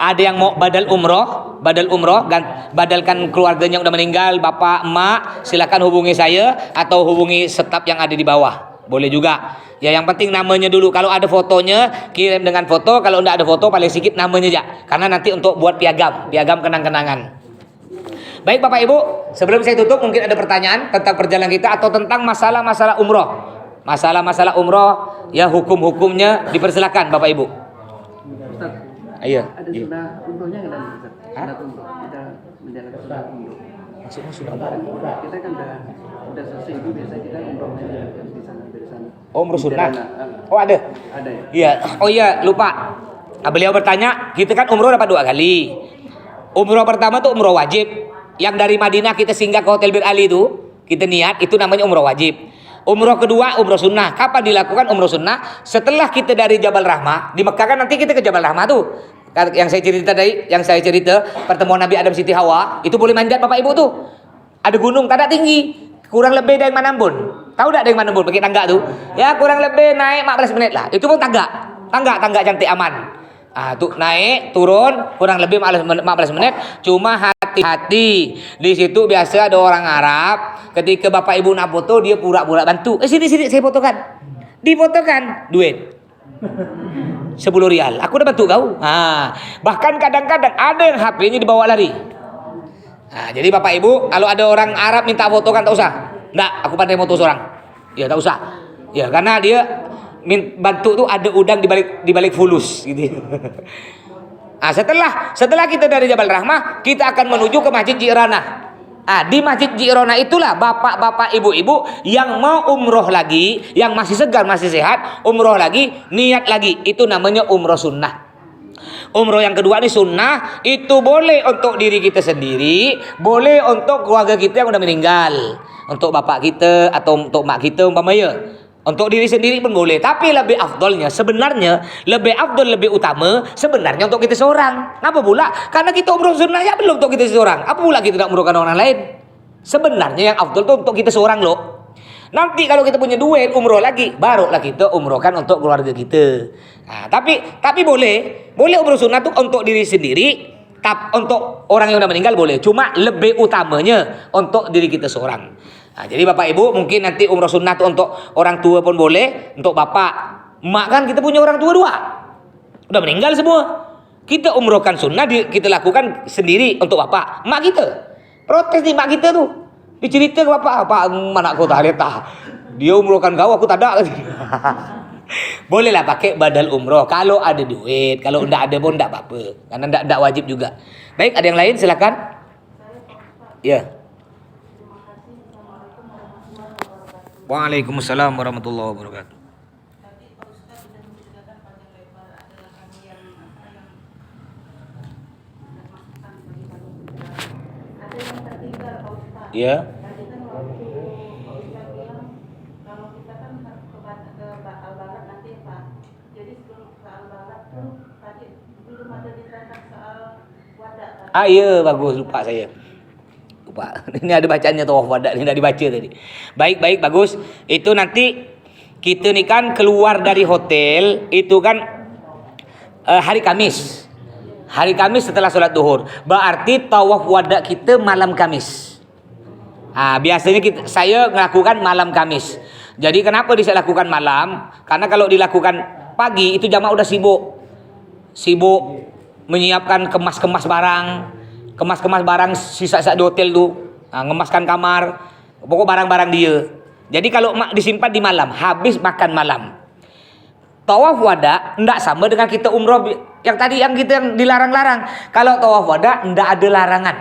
ada yang mau badal umroh, badalkan keluarganya yang udah meninggal, bapak, emak, silakan hubungi saya atau hubungi staf yang ada di bawah. Boleh juga. Ya yang penting namanya dulu. Kalau ada fotonya, kirim dengan foto. Kalau enggak ada foto, paling sedikit namanya aja. Karena nanti untuk buat piagam kenang-kenangan. Baik Bapak Ibu, sebelum saya tutup mungkin ada pertanyaan tentang perjalanan kita atau tentang masalah-masalah umroh. Masalah-masalah umroh, ya hukum-hukumnya dipersilakan Bapak Ibu. Ayo.
Ada sudah umrohnya nggak ada Ustaz? Sudah umroh, kita menjalankan sudah umroh.
Maksudnya sudah
Kita kan udah selesai itu biasa kita umrohnya di sana dari sana.
umroh sunnah. Oh ada.
Ada ya.
Iya. Oh iya lupa. Beliau bertanya, kita kan umroh dapat 2 kali. Umroh pertama tuh umroh wajib. Yang dari Madinah kita singgah ke Hotel Bir Ali itu, kita niat itu namanya umroh wajib. Umroh kedua umroh sunnah. Kapan dilakukan umroh sunnah? Setelah kita dari Jabal Rahmah. Di Mekah kan nanti kita ke Jabal Rahmah tuh. Yang saya cerita pertemuan Nabi Adam Siti Hawa, itu boleh manjat Bapak Ibu tuh. Ada gunung tak ada tinggi, kurang lebih dari Manambun. Tahu tak dari Manambun pakai tangga tuh? Ya kurang lebih naik 15 menit lah. Itu pun tangga cantik aman. Tuh naik turun kurang lebih 15 menit. Cuma hati-hati. Di situ biasa ada orang Arab, ketika bapak ibu nak foto dia pura-pura bantu. Sini saya fotokan. Difotokan, duit 10 rial. Aku udah bantu kau. Bahkan kadang-kadang ada yang HP-nya dibawa lari. Jadi bapak ibu kalau ada orang Arab minta fotokan tak usah. Nggak, aku pandai foto seorang. Ya tak usah. Ya karena dia bantu tuh ada udang di balik fulus gitu. Setelah kita dari Jabal Rahmah, kita akan menuju ke Masjid Ji'rana. Di Masjid Ji'rana itulah bapak-bapak, ibu-ibu yang mau umroh lagi, yang masih segar, masih sehat, umroh lagi, niat lagi. Itu namanya umroh sunnah. Umroh yang kedua ini sunnah, itu boleh untuk diri kita sendiri, boleh untuk keluarga kita yang udah meninggal, untuk bapak kita atau untuk mak kita umpamanya. Untuk diri sendiri pun boleh, tapi lebih afdolnya sebenarnya, lebih afdol, lebih utama sebenarnya untuk kita seorang. Kenapa pula? Karena kita umroh sunnahnya belum untuk kita seorang. Apa pula kita nak umrohkan orang lain? Sebenarnya yang afdol itu untuk kita seorang loh. Nanti kalau kita punya duit umroh lagi, barulah kita umrohkan untuk keluarga kita. Tapi boleh umroh sunnah itu untuk diri sendiri. Untuk orang yang udah meninggal boleh. Cuma lebih utamanya untuk diri kita seorang. Jadi bapak ibu mungkin nanti umroh sunnah itu untuk orang tua pun boleh. Untuk bapak, emak kan kita punya orang tua dua, udah meninggal semua. Kita umrohkan sunnah, kita lakukan sendiri untuk bapak, emak kita. Protes di emak kita tuh, dicerita ke bapak, mana kau tak lihat dia umrohkan kau, aku tak ada. Bolehlah pakai badal umroh kalau ada duit, kalau enggak ada pun enggak apa-apa, karena enggak wajib juga. Baik, ada yang lain silakan. Ya. Waalaikumsalam warahmatullahi wabarakatuh. Ya. Iya bagus, lupa saya. Lupa. Ini ada bacanya tawaf wada, ini dah dibaca tadi. Baik, bagus. Itu nanti kita ni kan keluar dari hotel itu kan hari Kamis. Hari Kamis setelah sholat duhur. Berarti tawaf wada kita malam Kamis. Biasanya saya melakukan malam Kamis. Jadi kenapa saya lakukan malam? Karena kalau dilakukan pagi itu jamaah udah sibuk menyiapkan kemas-kemas barang, sisa-sisa di hotel tuh, ngemaskan kamar, pokok barang-barang dia. Jadi kalau disimpan di malam, habis makan malam. Tawaf wada enggak sama dengan kita umroh yang tadi yang dilarang-larang. Kalau tawaf wada enggak ada larangan.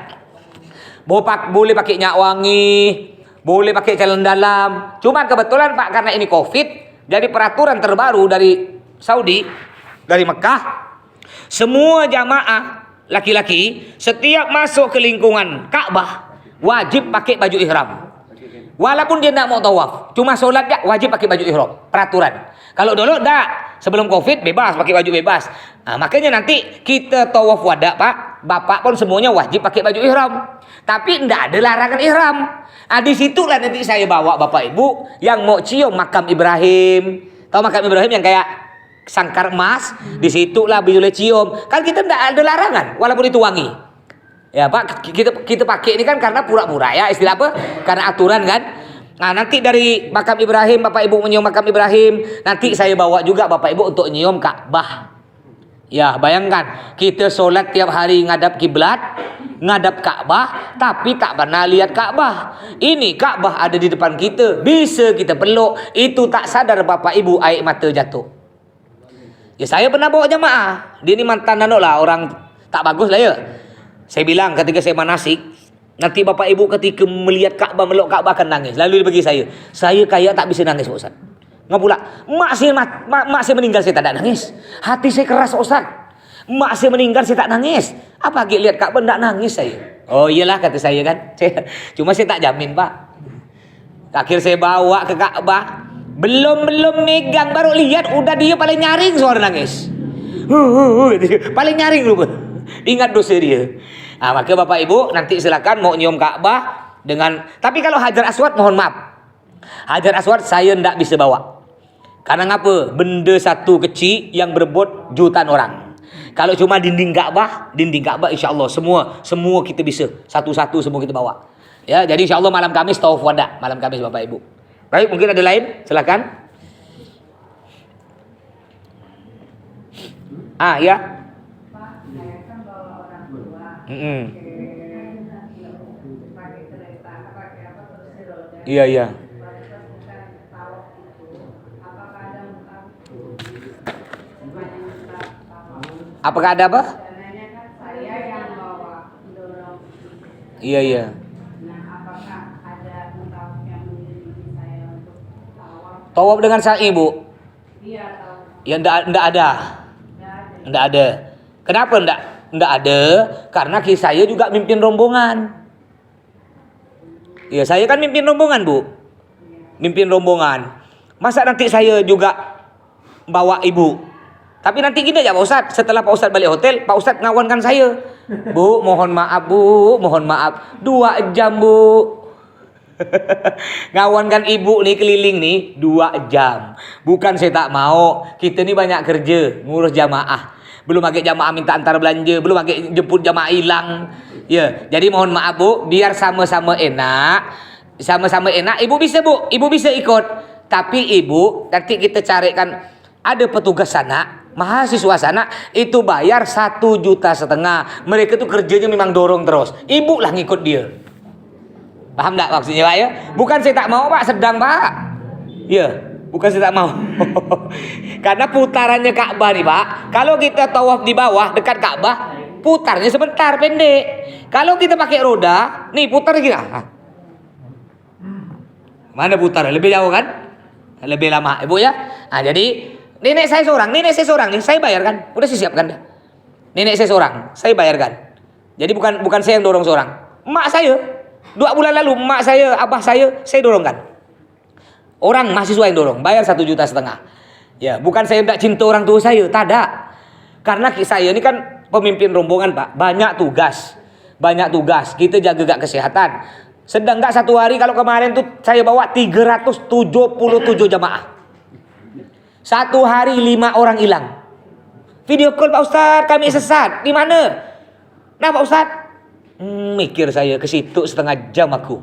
Boleh pakai minyak wangi, boleh pakai celana dalam. Cuma kebetulan Pak, karena ini Covid, jadi peraturan terbaru dari Saudi, dari Mekah, semua jamaah laki-laki setiap masuk ke lingkungan Ka'bah wajib pakai baju ihram. Walaupun dia tidak mau tawaf, cuma sholat dia wajib pakai baju ihram. Peraturan. Kalau dulu enggak, sebelum Covid bebas pakai baju bebas. Makanya nanti kita tawaf wada Pak, bapak pun semuanya wajib pakai baju ihram. Tapi enggak ada larangan ihram. Di situlah nanti saya bawa bapak ibu yang mau cium makam Ibrahim. Tahu makam Ibrahim yang kayak sangkar emas, di situlah boleh cium. Kan kita tidak ada larangan, walaupun itu wangi. Ya Pak, kita pakai ini kan karena pura-pura ya, istilah apa? Karena aturan kan. Nanti dari makam Ibrahim, bapak ibu menyium makam Ibrahim, nanti saya bawa juga bapak ibu untuk nyium Ka'bah. Ya bayangkan, kita sholat tiap hari ngadap kiblat, ngadap Ka'bah, tapi tak pernah lihat Ka'bah. Ini Ka'bah ada di depan kita, bisa kita peluk. Itu tak sadar bapak ibu air mata jatuh. Ya saya pernah bawa jamaah. Dia ni mantan lah, orang tak bagus lah ya. Saya bilang ketika saya manasik, nanti bapak ibu ketika melihat Ka'bah, meluk Ka'bah akan nangis. Lalu dia bagi saya kayak tak bisa nangis Ustaz. Nggak pula, mak saya meninggal saya tak ada nangis. Hati saya keras Ustaz. Mak saya meninggal saya tak nangis. Apa lagi lihat Ka'bah tak nangis saya. Oh iyalah kata saya kan. Cuma saya tak jamin Pak. Akhir saya bawa ke Ka'bah, belum megang baru lihat udah dia paling nyaring suara nangis. Paling nyaring lupa. Ingat dosa dia. Maka bapak ibu nanti silakan mau nyium Ka'bah dengan, tapi kalau Hajar Aswad mohon maaf. Hajar Aswad saya ndak bisa bawa. Karena ngapa? Benda satu kecil yang berebut jutaan orang. Kalau cuma dinding Ka'bah insya Allah semua kita bisa satu-satu semua kita bawa. Ya, jadi insya Allah malam Kamis tawaf wada, malam Kamis Bapak Ibu. Baik, mungkin ada lain, silakan. Ya. Iya. Apakah ada apa? Iya. Tawaf dengan sa'i, Bu? Ya enggak ada. Enggak ada. Kenapa enggak ada? Karena saya juga mimpin rombongan. Ya, saya kan mimpin rombongan, Bu. Mimpin rombongan. Masa nanti saya juga bawa ibu? Tapi nanti gini ya Pak Ustadz, setelah Pak Ustadz balik hotel, Pak Ustadz ngawankan saya. Bu, mohon maaf Bu, mohon maaf. 2 jam Bu. Ngawankan ibu nih keliling nih 2 jam. Bukan saya tak mau, kita nih banyak kerja, ngurus jamaah. Belum pakai jamaah minta antar belanja, belum pakai jemput jamaah hilang. Ya, jadi mohon maaf Bu, biar sama-sama enak. Sama-sama enak, Ibu bisa Bu, Ibu bisa ikut. Tapi Ibu, nanti kita carikan ada petugas sana, mahasiswa sana itu bayar 1,5 juta. Mereka tuh kerjanya memang dorong terus. Ibu lah ngikut dia. Paham tak maksudnya Pak ya? Bukan saya tak mau Pak, sedang Pak. Ya, bukan saya tak mau. Karena putarannya Ka'bah nih Pak. Kalau kita tawaf di bawah dekat Ka'bah, putarnya sebentar pendek. Kalau kita pakai roda, nih putar gini. Mana putar? Lebih jauh kan? Lebih lama, Ibu ya. Jadi nenek saya seorang nih, saya bayarkan. Udah siapkan dah. Nenek saya seorang, saya bayarkan. Jadi bukan saya yang dorong seorang. Emak saya, 2 bulan lalu emak saya, abah saya dorongkan. Orang mahasiswa yang dorong, bayar 1,5 juta. Ya, bukan saya tidak cinta orang tua saya, tak ada. Karena saya ini kan pemimpin rombongan Pak, banyak tugas. Kita jaga gak kesehatan. Sedang nggak satu hari, kalau kemarin tuh saya bawa 377 jamaah. Satu hari 5 orang hilang. Video call Pak Ustadz, kami sesat. Di mana? Nah Pak Ustadz, mikir saya ke situ 1/2 jam aku.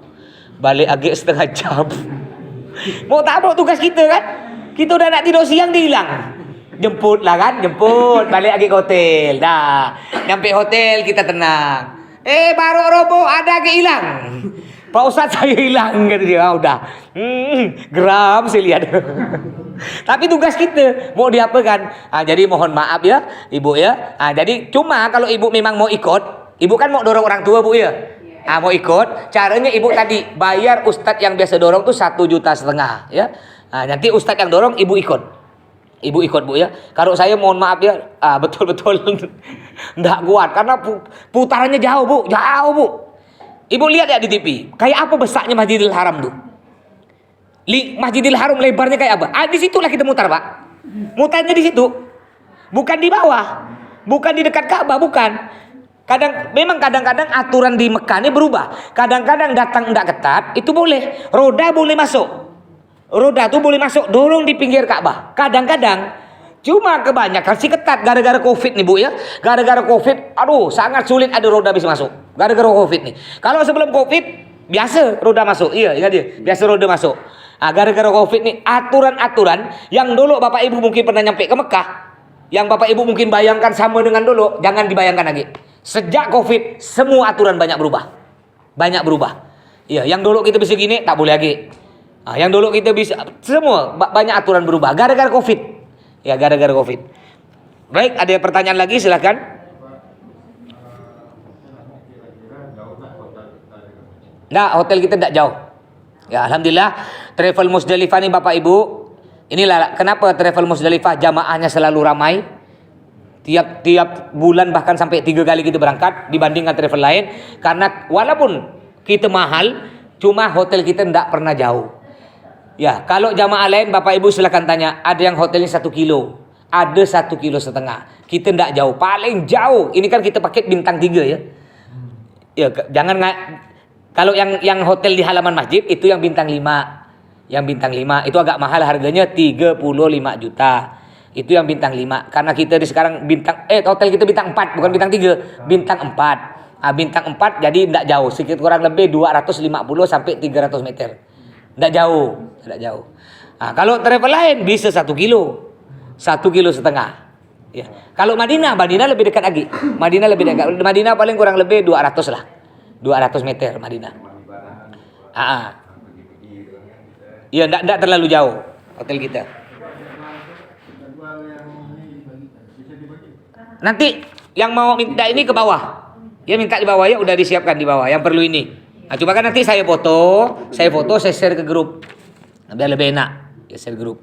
Balik agak 1/2 jam. Mau tak mau tugas kita kan? Kita udah nak tidur siang dia hilang. Jemput lah kan, balik lagi ke hotel. Dah, nyampe hotel kita tenang. Baru robo ada ke hilang. Pak Ustadz saya hilang kata dia. Udah. Geram saya lihat. Tapi tugas kita mau diapakan? Jadi mohon maaf ya, Ibu ya. Jadi cuma kalau Ibu memang mau ikut, Ibu kan mau dorong orang tua Bu ya. Mau ikut, caranya Ibu tadi bayar Ustadz yang biasa dorong tuh 1,5 juta ya. Nanti Ustadz yang dorong Ibu ikut. Ibu ikut Bu ya. Kalau saya mohon maaf ya, betul-betul enggak kuat karena putarannya jauh Bu. Ibu lihat ya di TV, kayak apa besarnya Masjidil Haram tuh. Masjidil Haram lebarnya kayak apa? Di situlah kita mutar Pak. Mutarnya di situ, bukan di bawah, bukan di dekat Ka'bah, bukan. Kadang-kadang aturan di Mekah ini berubah. Kadang-kadang datang enggak ketat, itu boleh. Roda boleh masuk. Roda tuh boleh masuk, dorong di pinggir Ka'bah. Kadang-kadang. Cuma kebanyakan sih ketat gara-gara Covid nih Bu ya. Gara-gara Covid, sangat sulit ada roda bisa masuk. Gara-gara Covid nih. Kalau sebelum Covid, biasa roda masuk. Iya, ingat dia. Biasa roda masuk. Gara-gara Covid nih, aturan-aturan yang dulu Bapak Ibu mungkin pernah nyampe ke Mekah, yang Bapak Ibu mungkin bayangkan sama dengan dulu, jangan dibayangkan lagi. Sejak Covid, semua aturan banyak berubah. Iya, yang dulu kita bisa gini, tak boleh lagi. Yang dulu kita bisa, semua banyak aturan berubah. Gara-gara Covid. Ya, gara-gara Covid. Baik, ada pertanyaan lagi, silakan. Nah, hotel kita tidak jauh. Ya, alhamdulillah. Travel Musdalifah nih Bapak Ibu. Inilah kenapa Travel Musdalifah jamaahnya selalu ramai. Tiap bulan bahkan sampai 3 kali kita berangkat dibandingkan travel lain. Karena walaupun kita mahal, cuma hotel kita tidak pernah jauh. Ya, kalau jamaah lain Bapak Ibu silakan tanya, ada yang hotelnya 1 kilo, ada 1,5 kilo. Kita tidak jauh, paling jauh. Ini kan kita pakai bintang 3 ya. Ya, jangan kalau yang hotel di halaman masjid itu yang bintang 5. Yang bintang 5 itu agak mahal harganya 35 juta. Itu yang bintang 5. Karena kita di sekarang hotel kita bintang 4, bukan bintang 3, bintang 4. Bintang 4 jadi tidak jauh, sekitar kurang lebih 250 sampai 300 meter. Tidak jauh, tidak jauh. Kalau travel lain bisa 1 kilo, 1,5 kilo. Ya. Kalau Madinah lebih dekat lagi. Madinah paling kurang lebih 200 lah. 200 meter Madinah. Iya, enggak terlalu jauh hotel kita. Nanti yang mau minta ini ke bawah. Ya minta di bawah ya, udah disiapkan di bawah. Yang perlu ini. Coba kan nanti saya foto, saya share ke grup. Biar lebih enak. Ya share grup.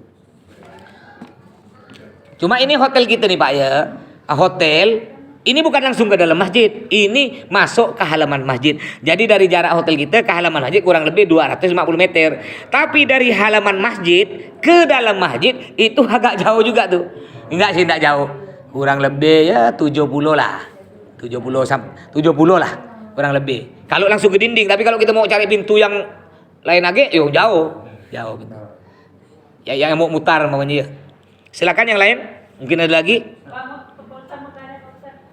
Cuma ini hotel kita nih Pak ya. Hotel ini bukan langsung ke dalam masjid. Ini masuk ke halaman masjid. Jadi dari jarak hotel kita ke halaman masjid kurang lebih 250 meter. Tapi dari halaman masjid ke dalam masjid itu agak jauh juga tuh. Enggak sih, enggak jauh. Kurang lebih ya 70 lah. 70 lah kurang lebih. Kalau langsung ke dinding, tapi kalau kita mau cari pintu yang lain lagi, jauh. Jauh gitu. Ya yang mau mutar namanya ya. Silakan yang lain. Mungkin ada lagi?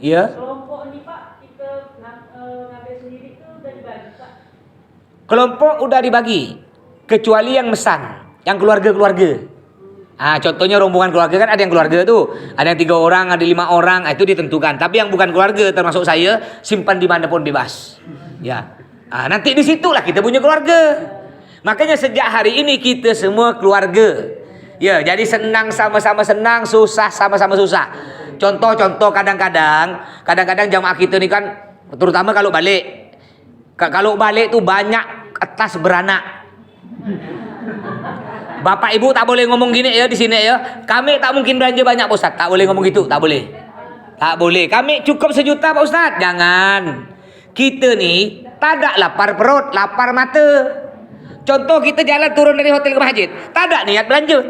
Iya.
Kelompok ini Pak, kita ngambil sendiri itu udah dibagi Pak.
Kelompok udah dibagi, kecuali yang mesan, yang keluarga-keluarga. Contohnya rombongan keluarga kan ada yang keluarga tuh, ada yang 3 orang, ada 5 orang, itu ditentukan. Tapi yang bukan keluarga termasuk saya simpan dimanapun bebas. Ya, nanti disitulah kita punya keluarga. Makanya sejak hari ini kita semua keluarga. Ya, jadi senang sama-sama senang, susah sama-sama susah. Contoh kadang-kadang jamaah kita ini kan, terutama kalau balik. Kalau balik tuh banyak tas beranak. Bapak Ibu tak boleh ngomong gini ya di sini ya. Kami tak mungkin belanja banyak Pak Ustaz. Tak boleh ngomong gitu, tak boleh. Tak boleh. Kami cukup 1 juta Pak Ustaz. Jangan. Kita nih tak ada lapar perut, lapar mata. Contoh kita jalan turun dari hotel ke masjid, tak ada niat belanja,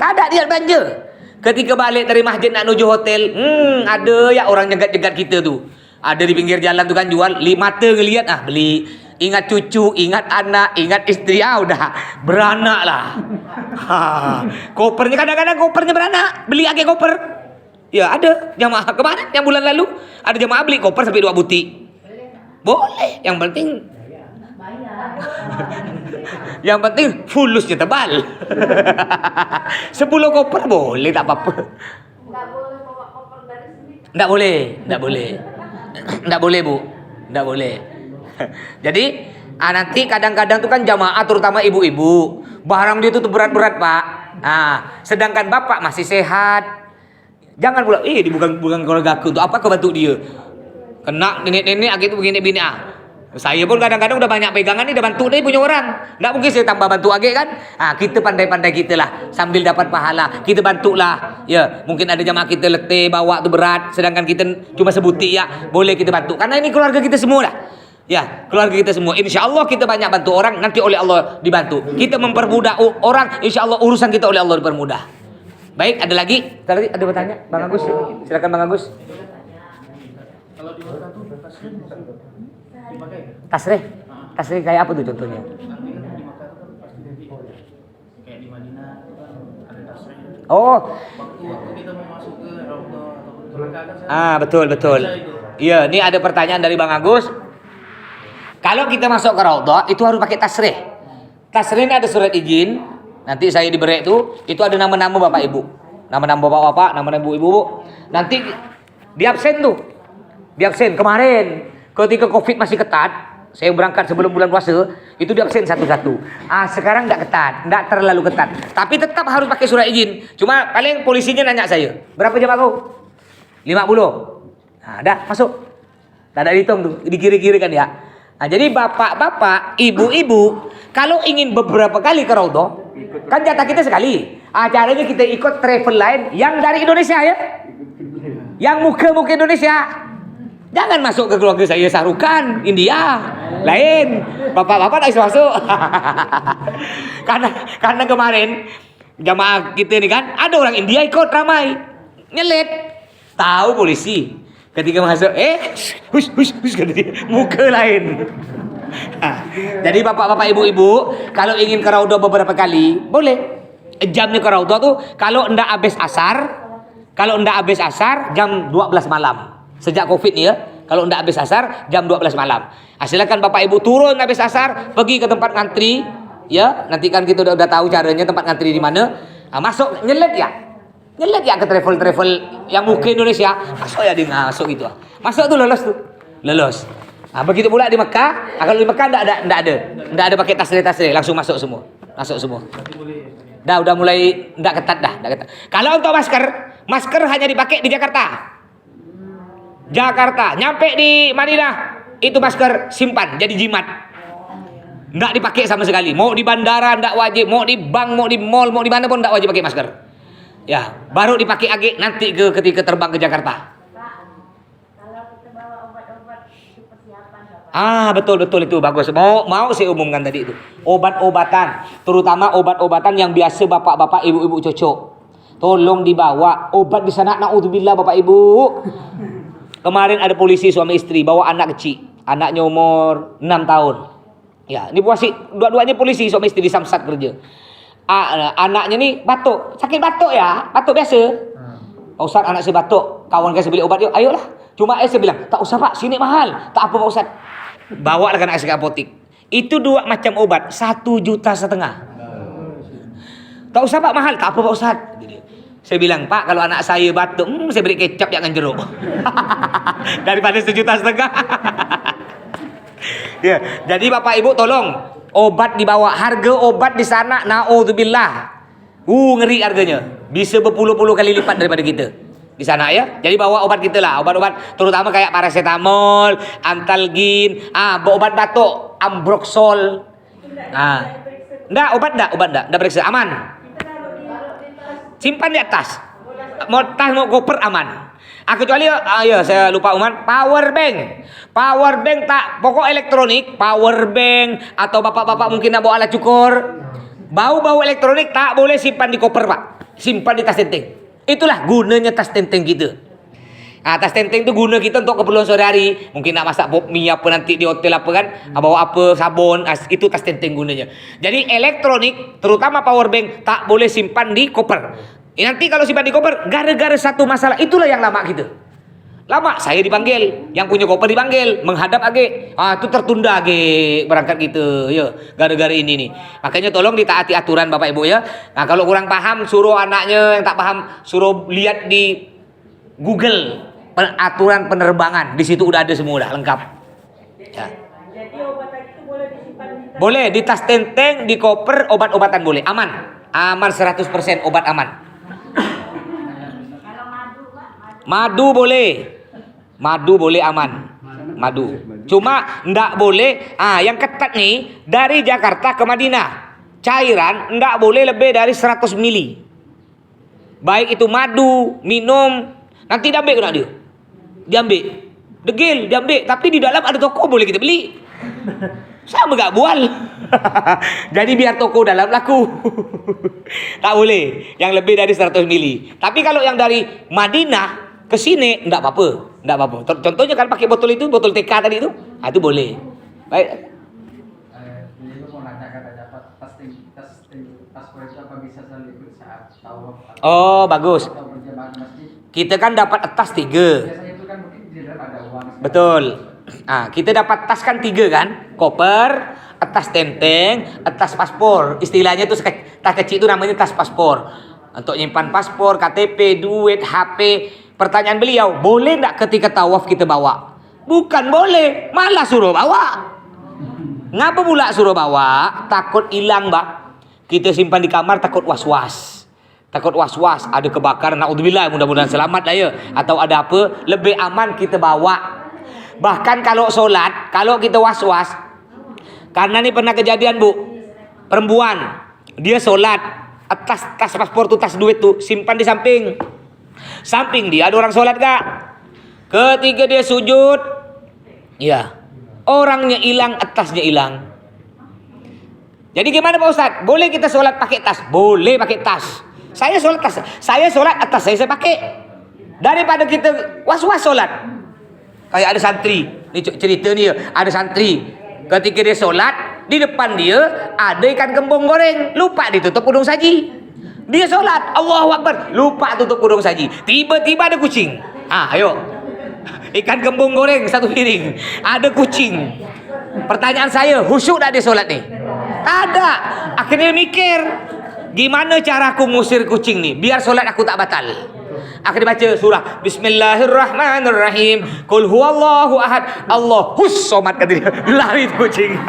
Ketika balik dari masjid nak menuju hotel, ada ya orang jegat-jegat kita tuh. Ada di pinggir jalan tuh kan jual, mata ngelihat beli. Ingat cucu, ingat anak, ingat istri, udah beranak lah. Kopernya kadang-kadang kopernya beranak, beli lagi koper. Ya ada jamaah kemarin yang bulan lalu ada jamaah beli koper sampai 2 butik. Boleh, yang penting fulusnya tebal. 10 koper boleh, tak apa-apa.
Nggak boleh bawa koper dari sini.
Nggak boleh Bu, nggak boleh. Jadi nanti kadang-kadang tuh kan jamaah terutama ibu-ibu, barang dia tuh berat-berat Pak. Sedangkan bapak masih sehat. Jangan pula, bukan keluarga aku tuh apa kebantu dia. Kena nenek-nenek gitu begini Saya pun kadang-kadang udah banyak pegangan nih, udah bantu nih punya orang. Nggak mungkin saya tambah bantu lagi kan? Kita pandai-pandai kita lah, sambil dapat pahala, kita bantulah. Ya, mungkin ada jamaah kita letih, bawa tuh berat, sedangkan kita cuma sebutik ya, boleh kita bantu. Karena ini keluarga kita semua lah. Ya, keluarga kita semua. Insya Allah kita banyak bantu orang, nanti oleh Allah dibantu. Kita mempermudah orang, insya Allah urusan kita oleh Allah dipermudah. Baik, ada lagi? Tadi ada bertanya, Bang Agus. Silakan Bang Agus.
Kalau di Mekah tuh tasnya dipakai.
Tasreh kayak apa tuh contohnya?
Nanti kan di Mekah tuh kan pasti jadi kayak di Madinah itu kan ada tasnya.
Oh.
Waktu kita mau masuk ke Raudhah ataupun ke Mekah kan
Betul. Iya, ini ada pertanyaan dari Bang Agus. Kalau kita masuk ke Raudhah itu harus pakai tasreh. Tasreh ini ada surat izin. Nanti saya diberi itu ada nama-nama Bapak Ibu. Nama-nama Bapak-bapak, nama-nama Ibu-ibu. Nanti di absen tuh. Di absen kemarin ketika Covid masih ketat, saya berangkat sebelum bulan puasa, itu di absen satu-satu. Sekarang enggak ketat, enggak terlalu ketat. Tapi tetap harus pakai surat izin. Cuma paling polisinya nanya saya, "Berapa jam aku?" 50. Dah masuk. Tak ada dihitung tuh, di kiri-kiri kan ya. Jadi bapak-bapak, ibu-ibu, kalau ingin beberapa kali ke Raudhah, kan jatah kita sekali. Caranya kita ikut travel lain yang dari Indonesia ya. Yang muka-muka Indonesia. Jangan masuk ke keluarga saya Sarukan, India. Lain. Bapak-bapak tak bisa masuk. karena kemarin jamaah kita ini kan ada orang India ikut ramai. Nyelet. Tahu polisi. Ketika masuk, hush kata dia, muka lain. Jadi bapak-bapak ibu-ibu, kalau ingin ke Raudhah beberapa kali, boleh. Jamnya ke Raudhah tuh kalau ndak habis asar, Kalau ndak habis asar jam 12 malam. Sejak Covid ni ya, kalau ndak habis asar jam 12 malam. Silakan Bapak Ibu turun habis asar, pergi ke tempat ngantri, ya. Nanti kan kita udah tahu caranya tempat ngantri di mana. Masuk nyelet ya. Nyelet ya ke travel yang mungkin Indonesia. Masuk ya dia masuk gitu. Masuk tuh lolos tuh. Lolos. Begitu pula di Mekah. Kalau di Mekah ndak ada pakai tasrih, langsung masuk semua. Masuk semua. Udah mulai ndak ketat dah, Kalau untuk masker hanya dipakai di Jakarta. Nyampe di Madinah, itu masker simpan jadi jimat. Ndak dipakai sama sekali. Mau di bandara ndak wajib, mau di bank, mau di mall, mau di mana pun ndak wajib pakai masker. Ya, baru dipakai lagi nanti ketika terbang ke Jakarta.
Kalau kita bawa obat-obat itu persiapan, Bapak.
Betul itu bagus. Mau saya umumkan tadi itu. Obat-obatan, terutama obat-obatan yang biasa bapak-bapak, ibu-ibu cocok. Tolong dibawa obat di sana. Naudzubillah Bapak Ibu. Kemarin ada polisi suami istri bawa anak kecil. Anaknya umur 6 tahun. Ya, ini dua-duanya polisi suami istri di Samsat kerja. Anaknya nih batuk. Sakit batuk ya? Batuk biasa. Pak Ustaz, anak saya batuk. Kawan saya beli obat yuk. Ayolah. Cuma saya bilang, tak usah Pak, sini mahal. Tak apa Pak Ustaz. Bawa lah anak saya ke apotik. Itu 2 macam obat, 1,5 juta. Tak usah Pak, mahal. Tak apa Pak Ustaz. Saya bilang, Pak, kalau anak saya batuk, saya beri kecap jangan jeruk. Daripada 1,5 juta. Ya, jadi Bapak Ibu tolong obat dibawa. Harga obat di sana naudzubillah. Ngeri harganya. Bisa berpuluh-puluh kali lipat daripada kita di sana ya. Jadi bawa obat kita lah, obat-obat terutama kayak paracetamol, antalgin, obat batuk, ambroxol. Enggak, obat enggak periksa, aman. Simpan di atas. Mau tas mau koper aman. Kecuali saya lupa power bank tak pokok elektronik, power bank atau bapak-bapak mungkin nak bawa alat cukur. Bau-bau elektronik tak boleh simpan di koper, Pak. Simpan di tas tenteng. Itulah gunanya tas tenteng kita. Tas tenteng itu guna kita untuk keperluan sehari-hari. Mungkin nak masak pop mie apa nanti di hotel apa kan, bawa apa sabun, itu tas tenteng gunanya. Jadi elektronik, terutama power bank tak boleh simpan di koper. Nanti kalau simpan di koper, gara-gara satu masalah, itulah yang lama kita. Lama saya dipanggil, yang punya koper dipanggil, menghadap age. Itu tertunda age berangkat gitu, ya. Gara-gara ini nih. Makanya tolong ditaati aturan Bapak Ibu ya. Nah, kalau kurang paham suruh anaknya yang tak paham suruh lihat di Google aturan penerbangan. Di situ udah ada semua, udah lengkap. Ya.
Jadi obat itu boleh disimpan di tas.
Boleh di tas tenteng, di koper, obat-obatan boleh. Aman. Aman 100% obat aman.
Kalau madu, Pak,
Madu boleh aman. Madu. Cuma ndak boleh yang ketat nih dari Jakarta ke Madinah. Cairan ndak boleh lebih dari 100 mili. Baik itu madu, minum, nanti diambil kena dia. Diambil. Degil, diambil, tapi di dalam ada toko boleh kita beli. Sama gak bual. Jadi biar toko dalam laku. Tak boleh yang lebih dari 100 mili. Tapi kalau yang dari Madinah ke sini enggak apa-apa. Contohnya kan pakai botol itu, botol TK tadi itu. Itu boleh. Baik.
Ini lu mau nanya katanya paspor itu apa bisa ikut saat tawaf?
Bagus.
Atau berjamaah masjid?
Kita kan dapat tas 3.
Biasanya itu kan mungkin di dalam ada uang.
Betul. Kita dapat tas kan 3 kan? Koper, tas tenteng, tas paspor. Istilahnya itu tas kecil itu namanya tas paspor. Untuk nyimpan paspor, KTP, duit, HP. Pertanyaan beliau, boleh enggak ketika tawaf kita bawa? Bukan boleh, malah suruh bawa. Ngapa pula suruh bawa? Takut hilang, Mbak. Kita simpan di kamar takut was-was. Ada kebakaran, naudzubillah, mudah-mudahan selamat lah ya. Atau ada apa, lebih aman kita bawa. Bahkan kalau sholat, kalau kita was-was, karena ini pernah kejadian Bu, perempuan, dia sholat, tas paspor tuh, tas duit tuh, simpan di samping dia ada orang sholat gak? Ketika dia sujud, ya, orangnya hilang, tasnya hilang. Jadi gimana Pak Ustadz? Boleh kita sholat pakai tas? Boleh pakai tas. Saya sholat atas saya pakai. Daripada kita was-was sholat. Kayak ada santri, ini cerita nih ya, ada santri. Ketika dia sholat, di depan dia ada ikan kembung goreng, lupa ditutup udung saji. Dia solat, Allahu Akbar, lupa tutup kurung saji. Tiba-tiba ada kucing. Ayo. Ikan gembung goreng satu piring. Ada kucing. Pertanyaan saya, khusyuk tak dia solat nih? Tak ada. Akhirnya mikir, gimana cara aku ngusir kucing nih biar solat aku tak batal. Akhirnya baca surah Bismillahirrahmanirrahim. Qul huwallahu ahad. Allahus somad, kata dia. Lari kucing.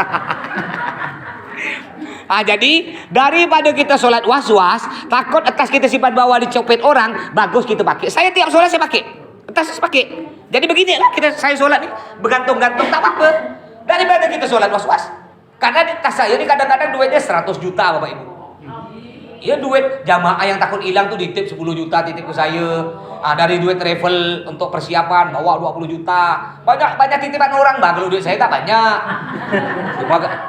Jadi daripada kita solat was-was, takut atas kita simpan bawah dicopet orang, bagus kita pakai. Saya tiap solat saya pakai. Atas saya pakai. Jadi beginilah saya solat nih, bergantung-gantung tak apa-apa. Daripada kita solat was-was. Karena di tas saya ini kadang-kadang duitnya 100 juta Bapak Ibu. Iya, duit jamaah yang takut hilang tuh ditip 10 juta titip ke saya. Dari duit travel untuk persiapan bawa 20 juta. Banyak titipan orang, Bang. Kalau duit saya tak banyak.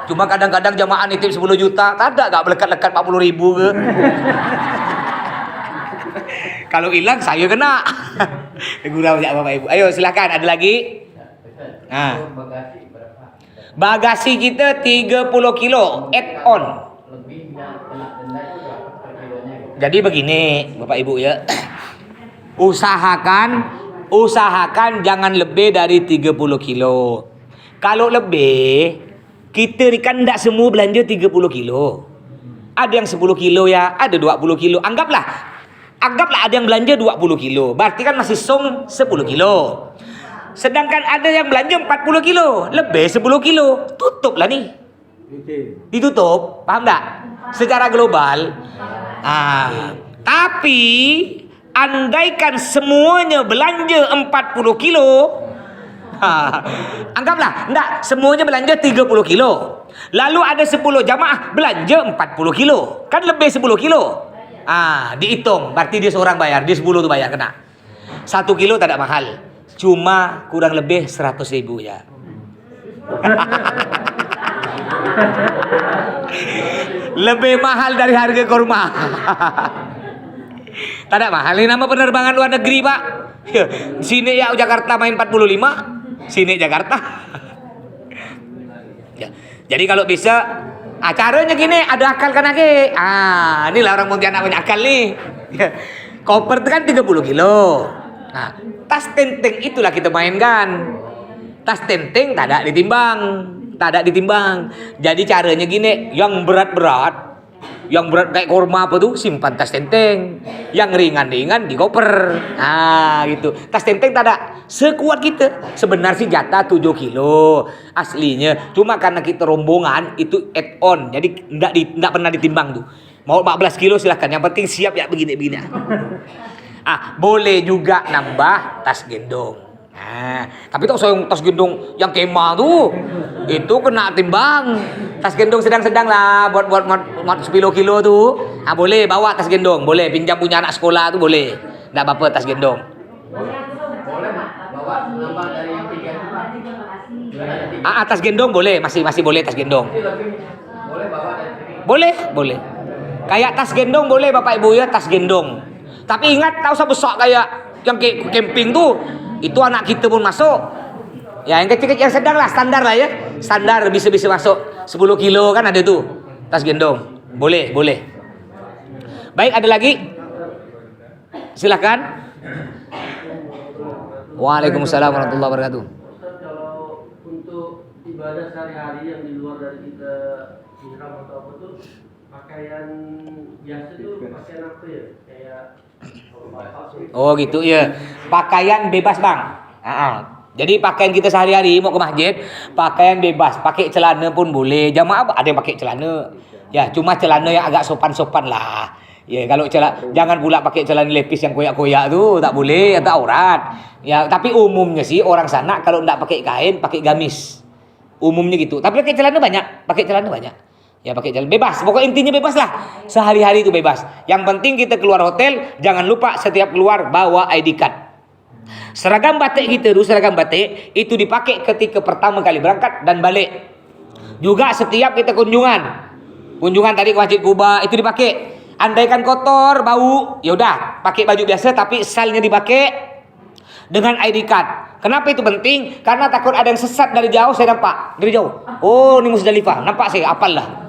Cuma kadang-kadang jamaah nitip 10 juta, tak ada, gak melekat-lekat 40 ribu ke. Kalau hilang saya kena. Gurau ya Bapak Ibu. Ayo silakan, ada lagi? Nah.
Bagasi berapa?
Bagasi kita 30 kilo add on.
Lebih yang kena denda itu berapa per kilonya?
Jadi begini Bapak Ibu ya. Usahakan jangan lebih dari 30 kilo. Kalau lebih, kita ni kan tak semua belanja 30 kilo. Ada yang 10 kilo ya, ada 20 kilo. Anggaplah ada yang belanja 20 kilo. Berarti kan masih song 10 kilo. Sedangkan ada yang belanja 40 kilo, lebih 10 kilo. Tutuplah nih. Ditutup, paham tak? Secara global. Tapi andaikan semuanya belanja 40 kilo, anggaplah enggak, semuanya belanja 30 kilo. Lalu ada 10 jamaah belanja 40 kilo. Kan lebih 10 kilo. Dihitung, berarti dia seorang bayar, dia 10 tu bayar kena. 1 kilo tak ada mahal. Cuma kurang lebih 100.000 ya. Lebih mahal dari harga kurma. Tak ada mahal ini nama penerbangan luar negeri Pak. Sini ya Jakarta main 45, sini Jakarta. Ya. Jadi kalau bisa, caranya gini, ada akal kan lagi. Inilah orang Pontianak banyak akal nih. Koper itu kan 30 kilo. Tas tenteng itulah kita mainkan. Tas tenteng tak ada ditimbang. Jadi caranya gini, yang berat-berat kayak kurma apa tuh simpan tas tenteng, yang ringan-ringan di koper. Gitu. Tas tenteng tak ada. Sekuat kita. Sebenarnya sih jatah 7 kilo aslinya. Cuma karena kita rombongan itu add on. Jadi enggak pernah ditimbang tuh. Mau 14 kilo silahkan. Yang penting siap ya begini-begini. Boleh juga nambah tas gendong. Tapi tak usah yang tas gendong yang kemah tuh. Itu kena timbang. Tas gendong sedang-sedang lah buat 10 kilo tuh. Boleh bawa tas gendong, boleh pinjam punya anak sekolah tuh boleh. Enggak apa-apa tas gendong.
Boleh bawa nambah dari yang 3 itu.
Tas gendong boleh, masih boleh tas gendong.
Boleh bawa dari
Boleh. Kayak tas gendong boleh Bapak Ibu ya, tas gendong. Tapi ingat tak usah besar kayak yang camping tuh. Itu anak kita pun masuk. Ya yang kecil-kecil yang sedang lah, standar lah ya. Standar bisa masuk 10 kilo kan ada tuh tas gendong. Boleh. Baik, ada lagi? Silakan. Waalaikumsalam warahmatullahi wabarakatuh.
Ustaz, kalau untuk ibadah sehari-hari yang di luar dari kita ihram atau apa tuh, pakaian biasa tuh pakaian apa ya? Kayak
Oh gitu ya. Pakaian bebas Bang. Jadi pakaian kita sehari-hari mau ke masjid, pakaian bebas. Pakai celana pun boleh. Jamaah ada yang pakai celana. Ya, cuma celana yang agak sopan-sopan lah. Ya, kalau jangan pula pakai celana lepis yang koyak-koyak tuh, tak boleh, atau aurat. Ya, tapi umumnya sih orang sana kalau enggak pakai kain, pakai gamis. Umumnya gitu. Tapi pakai celana banyak. Ya pakai jalan bebas. Pokok intinya bebas lah. Sehari-hari itu bebas. Yang penting kita keluar hotel, jangan lupa setiap keluar bawa ID card. Seragam batik kita dulu, seragam batik itu dipakai ketika pertama kali berangkat dan balik. Juga setiap kita kunjungan tadi ke Masjid Kuba itu dipakai. Andaikan kotor, bau, ya udah pakai baju biasa tapi salnya dipakai dengan ID card. Kenapa itu penting? Karena takut ada yang sesat dari jauh, saya nampak dari jauh. Oh, ini Musdalifah. Nampak saya, apal lah.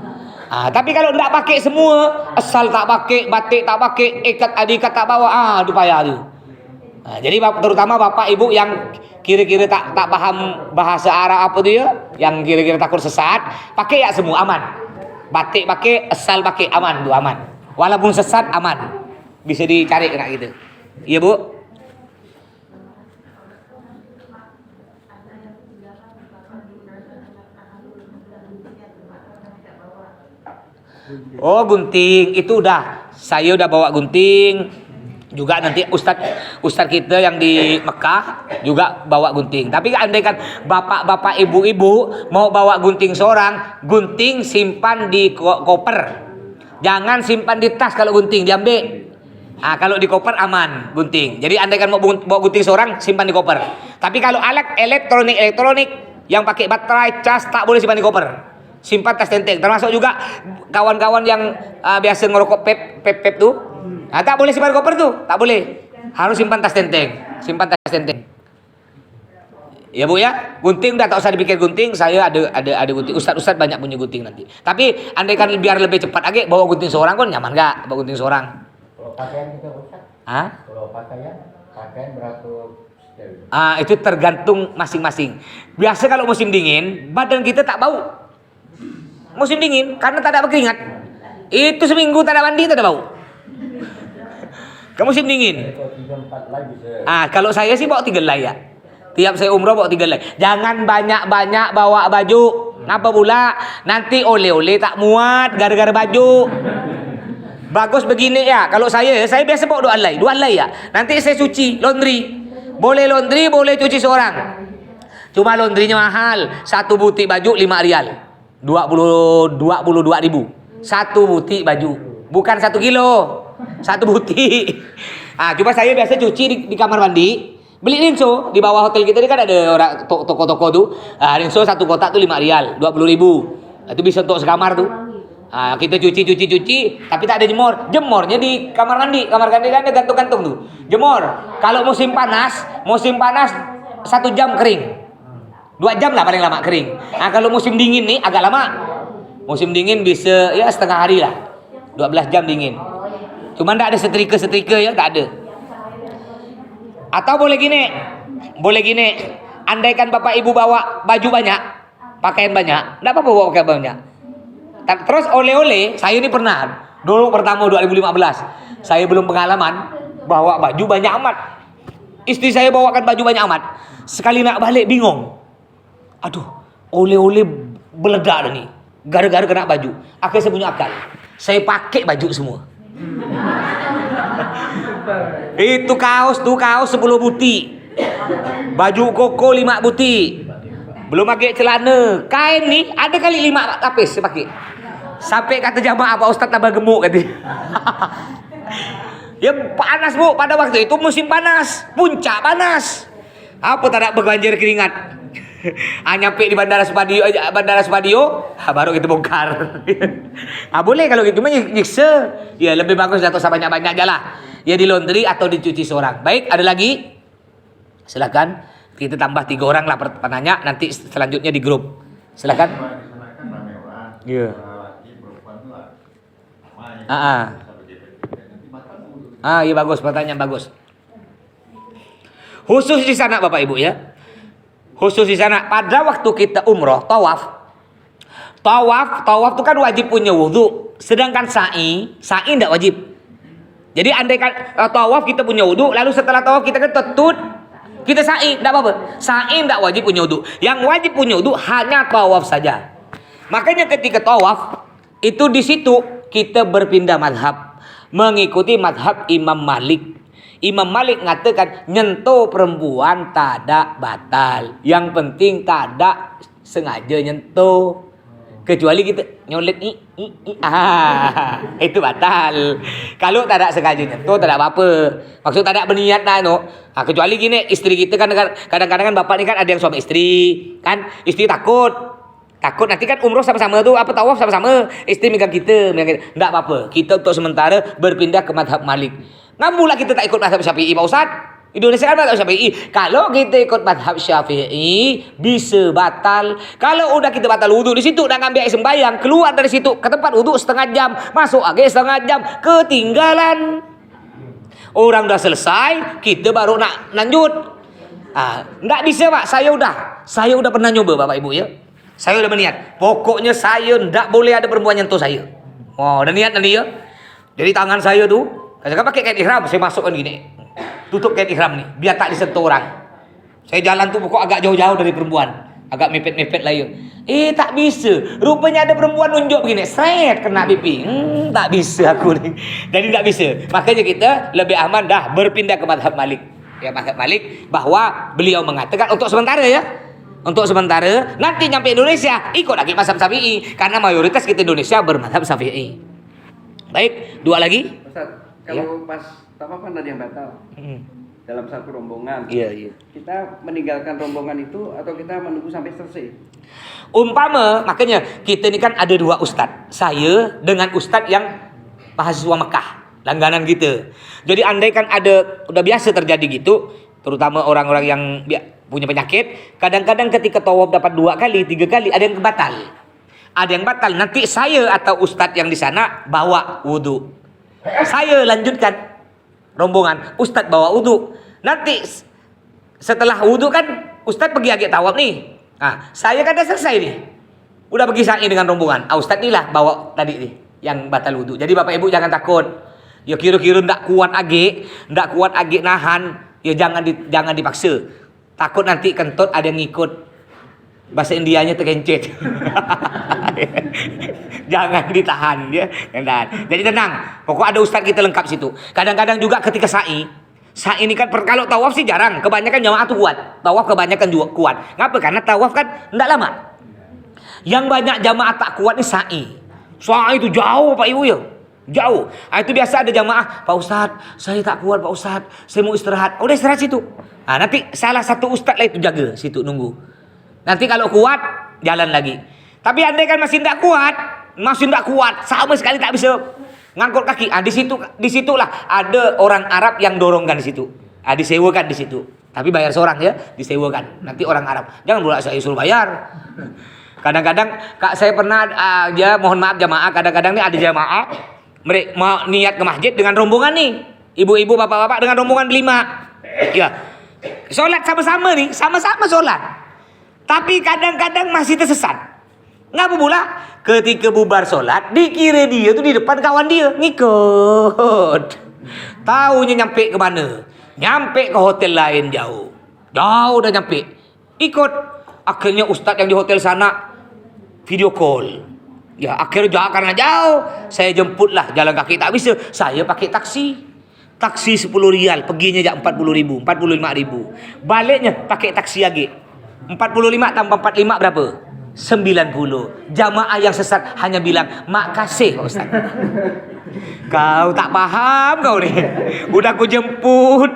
Tapi kalau enggak pakai semua, asal tak pakai, batik tak pakai, ikat adikat tak bawa, itu payah tu. Jadi terutama bapak ibu yang kira-kira tak paham bahasa Arab apa tu ya, yang kira-kira takut sesat, pakai ya semua aman. Batik pakai, asal pakai aman tu aman. Walaupun sesat aman. Bisa dicari kena gitu. Iya, Bu? Oh, gunting itu udah. Saya udah bawa gunting. Juga nanti ustadz kita yang di Mekah juga bawa gunting. Tapi andai kan bapak-bapak ibu-ibu mau bawa gunting seorang, gunting simpan di koper. Jangan simpan di tas kalau gunting diambil. Kalau di koper aman gunting. Jadi andai kan mau bawa gunting seorang, simpan di koper. Tapi kalau alat elektronik yang pakai baterai, cas tak boleh simpan di koper. Simpan tas tenteng. Termasuk juga kawan-kawan yang biasa ngerokok pep tuh. Tak boleh simpan koper tuh, tak boleh. Harus simpan tas tenteng. Simpan tas tenteng. Ya Bu ya, gunting udah tak usah dipikir gunting. Saya ada gunting. Ustadz banyak punya gunting nanti. Tapi andai kan biar lebih cepat lagi bawa gunting seorang kan nyaman gak? Bawa gunting seorang.
Kalau pakaian kita Ustaz? Kalau pakaian berapa setel?
Itu tergantung masing-masing. Biasa kalau musim dingin, badan kita tak bau. Musim dingin karena tak ada berkeringat. Itu seminggu tak ada mandi tak ada bau. Ke musim dingin. Kalau saya sih bawa 3 helai ya. Tiap saya umroh bawa 3 helai. Jangan banyak-banyak bawa baju. Ngapa pula? Nanti oleh-oleh tak muat gara-gara baju. Bagus begini ya. Kalau saya biasa bawa 2 helai. 2 helai ya. Nanti saya cuci, laundry. Boleh laundry, boleh cuci seorang. Cuma laundrynya mahal. 1 butik baju 5 rial. 22 ribu. 1 butik baju. Bukan 1 kilo. 1 butik. Cuma saya biasa cuci di kamar mandi. Beli rinso di bawah hotel kita ini kan ada orang toko-toko tuh. Rinso 1 kotak tuh 5 rial, 20 ribu. Itu bisa untuk sekamar tuh. Kita cuci, tapi tak ada jemur. Jemurnya di kamar mandi. Kamar mandi kan ada gantung-gantung tuh. Jemur. Kalau musim panas 1 jam kering. 2 jam lah paling lama kering. Kalau musim dingin nih agak lama. Musim dingin bisa ya setengah hari lah. 12 jam dingin. Cuma enggak ada setrika ya, tak ada. Atau boleh gini. Andaikan bapak ibu bawa baju banyak, pakaian banyak, enggak apa-apa bawa pakaian banyak. Terus oleh-oleh, saya ini pernah dulu pertama 2015. Saya belum pengalaman bawa baju banyak amat. Istri saya bawakan baju banyak amat. Sekali nak balik bingung. Aduh, oleh-oleh meledak nih. Gara-gara kena baju. Akhirnya saya punya akal. Saya pakai baju semua. Itu kaos 10 butik. Baju koko 5 butik. Belum pakai celana. Kain nih ada kali 5 lapis saya pakai. Sampai kata jamaah Pak Ustaz tambah gemuk katanya. Ya panas Bu, pada waktu itu musim panas, puncak panas. Apa tak ada berbanjir keringat. Nyampe di Bandara Supadio, baru kita bongkar. Boleh kalau gitu menyiksa. Ya lebih bagus jatuh banyak-banyak aja lah. Ya di laundry atau dicuci seorang. Baik, ada lagi? Silakan. Kita tambah 3 orang lah penanya, nanti selanjutnya di grup. Silakan. Iya. Iya bagus, pertanyaan bagus. Khusus di sana Bapak Ibu ya. Khusus di sana pada waktu kita umroh tawaf itu kan wajib punya wudhu, sedangkan sa'i tidak wajib. Jadi andai kan tawaf kita punya wudhu, lalu setelah tawaf kita kan tetut kita sa'i, tidak apa-apa. Sa'i tidak wajib punya wudhu. Yang wajib punya wudhu hanya tawaf saja. Makanya ketika tawaf itu di situ kita berpindah madhab, mengikuti madhab Imam Malik. Imam Malik mengatakan nyentuh perempuan tak ada batal. Yang penting tak ada sengaja nyentuh. Kecuali kita nyolet itu batal. Kalau tak ada sengaja nyentuh tak ada apa-apa. Maksud tak ada berniat dah no. Kecuali gini, istri kita kan kadang-kadang kan bapak ni kan ada yang suami istri. Kan istri takut nanti kan umroh sama-sama tuh, apa tawaf sama-sama. Istri megang kita. Enggak apa-apa. Kita untuk sementara berpindah ke madhab Malik. Ngapa pula kita tak ikut mazhab Syafi'i Pak Ustaz? Indonesia kan madhab Syafi'i. Kalau kita ikut madhab Syafi'i bisa batal. Kalau udah kita batal wudu di situ dan ngambil air sembahyang, keluar dari situ ke tempat wudu setengah jam, masuk lagi setengah jam, ketinggalan. Orang udah selesai, kita baru nak lanjut. Nggak bisa Pak, saya udah pernah nyoba Bapak Ibu ya. Saya udah berniat, pokoknya saya nggak boleh ada perempuan nyentuh saya. Oh, udah niat nanti ya. Jadi tangan saya tuh, saya kan pakai kain ihram, saya masukkan gini. Tutup kain ihram nih, biar tak disentuh orang. Saya jalan tuh pokok agak jauh-jauh dari perempuan, agak mepet-mepet lah ya. Tak bisa. Rupanya ada perempuan nunjuk begini, seret kena pipi. Tak bisa aku nih. Jadi tak bisa. Makanya kita lebih aman dah berpindah ke mazhab Malik. Ya, mazhab Malik bahwa beliau mengatakan untuk sementara ya. Untuk sementara, nanti nyampe Indonesia ikut lagi mazhab Syafi'i karena mayoritas kita Indonesia bermazhab Syafi'i. Baik, dua lagi.
Ustaz, kalau pas tawaf kan ada yang batal dalam satu rombongan.
Iya.
Kita meninggalkan rombongan itu atau kita menunggu sampai selesai?
Umpama, makanya kita ini kan ada dua ustadz. Saya dengan ustadz yang mahasiswa Mekah, langganan kita. Jadi andai kan ada, udah biasa terjadi gitu, terutama orang-orang yang punya penyakit, kadang-kadang ketika tawaf dapat 2 kali, 3 kali, ada yang batal. Ada yang batal, nanti saya atau ustadz yang di sana bawa wudu. Saya lanjutkan rombongan, ustadz bawa wudu. Nanti setelah wudu kan ustadz pergi agak tawaf nih. Saya kan udah selesai nih. Udah pergi sa'i dengan rombongan. Ustadz ni lah bawa tadi nih yang batal wudu. Jadi Bapak Ibu jangan takut. Ya kira-kira ndak kuat agak nahan, ya jangan dipaksa. Takut nanti kentut ada yang ngikut. Bahasa Indianya terkencet. Jangan ditahan ya. Jadi tenang. Pokok ada ustadz kita lengkap situ. Kadang-kadang juga ketika sa'i ini kan kalau tawaf sih jarang. Kebanyakan jamaah tuh kuat. Tawaf kebanyakan juga kuat. Ngapa? Karena tawaf kan enggak lama. Yang banyak jamaah tak kuat ni sa'i. Sa'i itu jauh Pak Ibu ya. Jauh. Itu biasa ada jamaah, Pak Ustadz, saya tak kuat Pak Ustadz, saya mau istirahat. Udah istirahat situ. Nanti salah satu ustadz lah itu jaga situ nunggu. Nanti kalau kuat jalan lagi. Tapi andai kan masih tidak kuat, sama sekali tak bisa ngangkut kaki. Di situlah ada orang Arab yang dorongkan di situ. Disewakan di situ. Tapi bayar seorang ya, disewakan. Nanti orang Arab. Jangan pula saya suruh bayar. Kadang-kadang saya pernah mohon maaf jamaah, kadang-kadang nih ada jamaah mereka mau niat ke masjid dengan rombongan nih. Ibu-ibu, bapak-bapak dengan rombongan 5. Ya. Sholat sama-sama nih, sama-sama sholat. Tapi kadang-kadang masih tersesat. Ngapa pula? Ketika bubar sholat, dikira dia tuh di depan kawan dia. Ngikut. Taunya nyampe ke mana? Nyampe ke hotel lain jauh. Jauh udah nyampe. Ikut. Akhirnya ustadz yang di hotel sana video call. Ya akhirnya karena jauh, saya jemputlah jalan kaki tak bisa. Saya pakai taksi. Taksi 10 rial, perginya jak 40.000, 45.000. Baliknya pakai taksi lagi. 45 tambah 45 berapa? 90. Jamaah yang sesat hanya bilang, "Makasih Pak Ustaz." Kau tak paham kau nih. Udah aku jemput.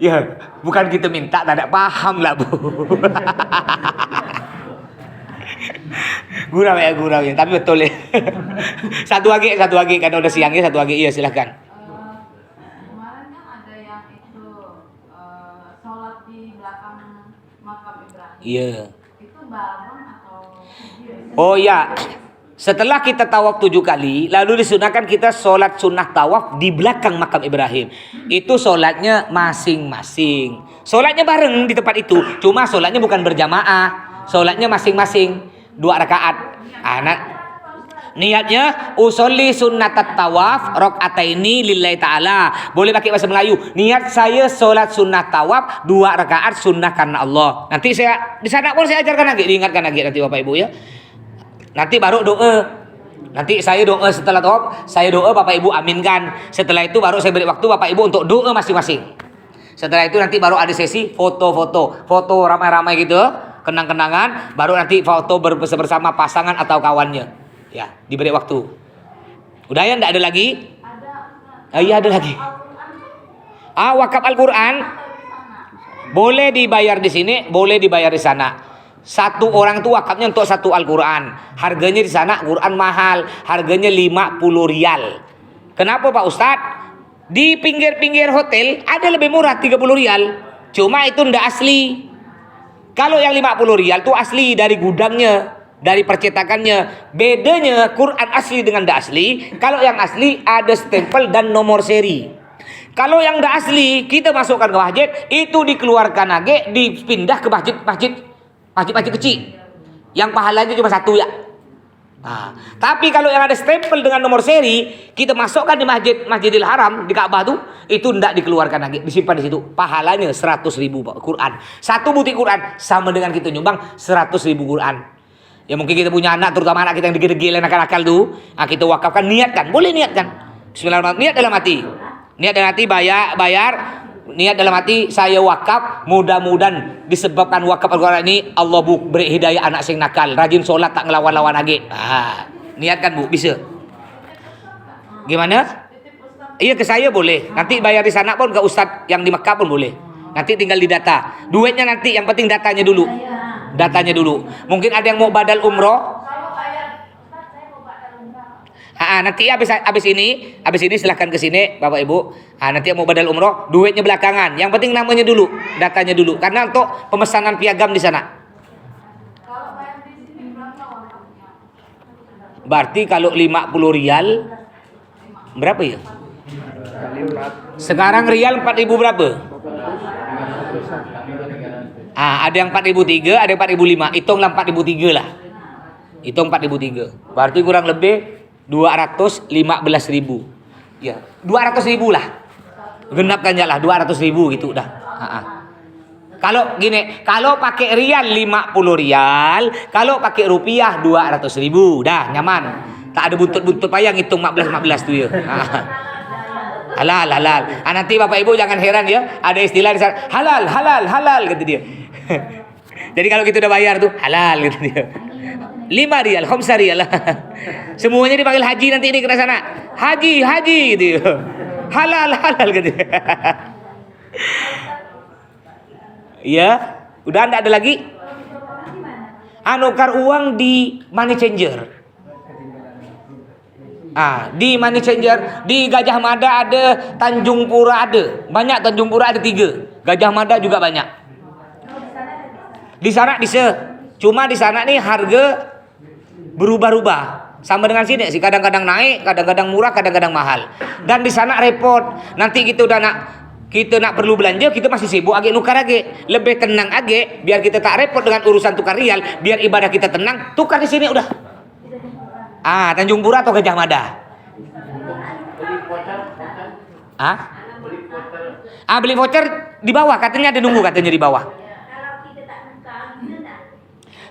Ya, bukan kita minta, tak paham lah, Bu. Gurau ya, tapi betul ya. Satu lagi karena udah siang ya, satu lagi iya silahkan.
Kemarin kan ada yang itu sholat di belakang makam Ibrahim.
Iya.
Itu bareng atau?
Oh ya, setelah kita tawaf 7 kali, lalu disunahkan kita sholat sunnah tawaf di belakang makam Ibrahim. Itu sholatnya masing-masing. Sholatnya bareng di tempat itu, cuma sholatnya bukan berjamaah, sholatnya masing-masing. 2 rakaat. Niatnya usolli sunnatat tawaf rakaataini lillahi ta'ala. Boleh pakai bahasa Melayu. Niat saya solat sunnah tawaf 2 rakaat sunnah karena Allah. Nanti saya di sana pun saya ajarkan lagi, diingatkan lagi nanti Bapak Ibu ya. Nanti baru doa. Nanti saya doa setelah tawaf, saya doa Bapak Ibu aminkan. Setelah itu baru saya beri waktu Bapak Ibu untuk doa masing-masing. Setelah itu nanti baru ada sesi foto-foto. Foto ramai-ramai gitu. Kenang-kenangan, baru nanti foto bersama pasangan atau kawannya. Ya, diberi waktu. Udah ya, enggak ada lagi? Iya, ada lagi. Wakaf Al-Quran boleh dibayar di sini, boleh dibayar di sana. Satu orang tuh wakafnya untuk 1 Al-Quran. Harganya di sana Quran mahal, harganya 50 rial. Kenapa Pak Ustadz? Di pinggir-pinggir hotel ada lebih murah 30 rial. Cuma itu ndak asli. Kalau yang 50 rial itu asli dari gudangnya, dari percetakannya. Bedanya Quran asli dengan ndak asli. Kalau yang asli ada stempel dan nomor seri. Kalau yang ndak asli kita masukkan ke masjid, itu dikeluarkan lagi, dipindah ke masjid kecil. Yang pahalanya cuma satu ya. Nah, tapi kalau yang ada stempel dengan nomor seri, kita masukkan di Masjidil Haram di Ka'bah tuh, itu tidak dikeluarkan lagi, disimpan di situ. Pahalanya 100.000 Quran. Satu butir Quran sama dengan kita nyumbang 100.000 Quran. Ya mungkin kita punya anak, terutama anak kita yang digigil nakal-nakal tuh, nah, kita wakafkan, niatkan, boleh niatkan. Bismillahirrahmanirrahim, niat dalam hati. Niat dalam hati, bayar. Niat dalam hati, saya wakaf, mudah-mudahan disebabkan wakaf Al-Quran ini Allah bu beri hidayah anak sing nakal, rajin sholat, tak ngelawan-lawan lagi. Niatkan bu, bisa. Gimana? Iya, ke saya boleh. Nanti bayar di sana pun, ke Ustadz yang di Mekah pun boleh. Nanti tinggal di data. Duitnya nanti, yang penting datanya dulu. Datanya dulu. Mungkin ada yang mau badal umroh.
Kalau bayar, Ustaz, saya mau badal umrah.
Nanti habis ini silahkan ke sini Bapak Ibu. Nanti yang mau badal umroh, duitnya belakangan. Yang penting namanya dulu, datanya dulu. Karena untuk pemesanan piagam di sana.
Kalau bayar di sini berapa wakafnya?
Berarti kalau 50 rial berapa ya? Sekarang rial 4.000 berapa? Ada yang 4.003, ada yang 4.005. Hitunglah 4.003 lah. Hitung 4.003. Berarti kurang lebih 215.000. Ya, 200.000 lah. Genapkan aja lah 200.000 gitu udah. Kalau gini, kalau pakai rial 50 rial, kalau pakai rupiah 200.000, dah nyaman. Tak ada buntut-buntut payah ngitung 14 tuh ya. Halal. Nanti Bapak Ibu jangan heran ya, ada istilah di sana, halal gitu dia. Jadi kalau kita udah bayar tuh halal gitu dia. 5 rial, 5 rial. Semuanya dipanggil haji nanti ini ke sana. Haji gitu. Halal gitu. Ya, udah enggak ada lagi. Nukar uang di money changer. Di money changer di Gajah Mada ada, Tanjung Pura ada. Banyak, Tanjung Pura ada 3. Gajah Mada juga banyak. Di sana bisa. Cuma di sana nih harga berubah-ubah. Sama dengan sini sih, kadang-kadang naik, kadang-kadang murah, kadang-kadang mahal. Dan di sana repot. Nanti kita nak perlu belanja, kita masih sibuk agak nukar agak. Lebih tenang agak, biar kita tak repot dengan urusan tukar rial, biar ibadah kita tenang, tukar di sini udah. Tanjung Pura atau Gajah Mada? Beli voucher di bawah, katanya ada nunggu katanya di bawah.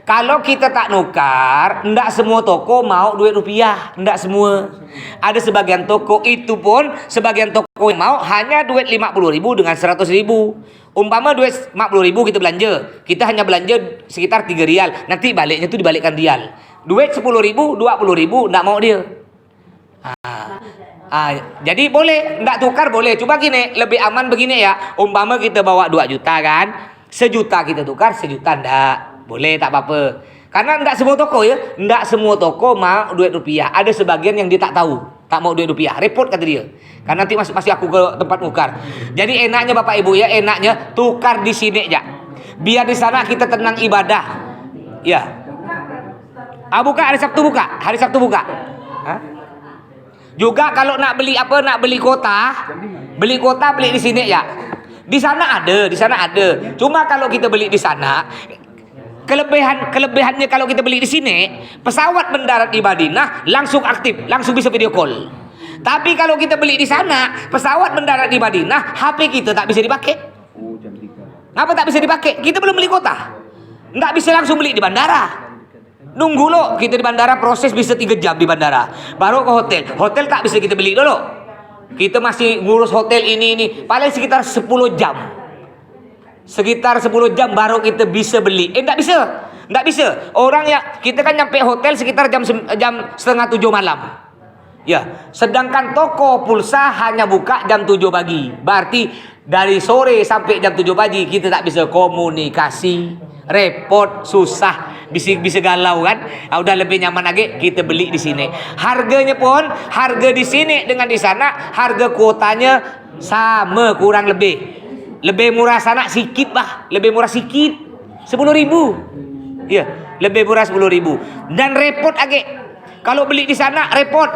Kalau kita tak nukar, ndak semua toko mau duit rupiah, ndak semua. Ada sebagian toko, itu pun sebagian toko yang mau hanya duit 50.000 dengan 100.000. Umpama duit 50.000 kita belanja, kita hanya belanja sekitar 3 rial. Nanti baliknya itu dibalikkan rial. Duit 10.000, 20.000 ndak mau dia. Jadi boleh, ndak tukar boleh. Coba gini, lebih aman begini ya. Umpama kita bawa 2 juta kan, 1 juta kita tukar, 1 juta ndak. Boleh, tak apa-apa. Karena enggak semua toko ya, enggak semua toko mau duit rupiah. Ada sebagian yang dia tak tahu, tak mau duit rupiah. Repot kata dia. Karena nanti masih aku ke tempat nukar. Jadi enaknya Bapak Ibu ya, enaknya tukar di sini aja. Biar di sana kita tenang ibadah. Ya. Buka hari Sabtu buka, Juga kalau nak beli kota beli di sini ya. Di sana ada. Cuma kalau kita beli di sana, kelebihannya kalau kita beli di sini, pesawat mendarat di Madinah langsung aktif, langsung bisa video call. Tapi kalau kita beli di sana, pesawat mendarat di Madinah, HP kita tak bisa dipakai. Ngapa tak bisa dipakai? Kita belum beli kota. Nggak bisa langsung beli di bandara. Nunggu lo, kita di bandara proses bisa 3 jam di bandara. Baru ke hotel. Hotel tak bisa kita beli dulu. Kita masih ngurus hotel ini. Paling sekitar 10 jam. Sekitar 10 jam baru kita bisa beli. Enggak bisa. Orang ya, kita kan nyampe hotel sekitar jam 6:30 malam. Ya, sedangkan toko pulsa hanya buka jam 7 pagi. Berarti dari sore sampai jam 7 pagi kita tak bisa komunikasi. Repot, susah. bisa galau kan. Udah lebih nyaman lagi kita beli di sini. Harganya pun harga di sini dengan di sana harga kuotanya sama kurang lebih. Lebih murah sana sikit bah, lebih murah sikit 10.000. Iya, lebih murah 10.000. Dan repot lagi. Kalau beli di sana repot.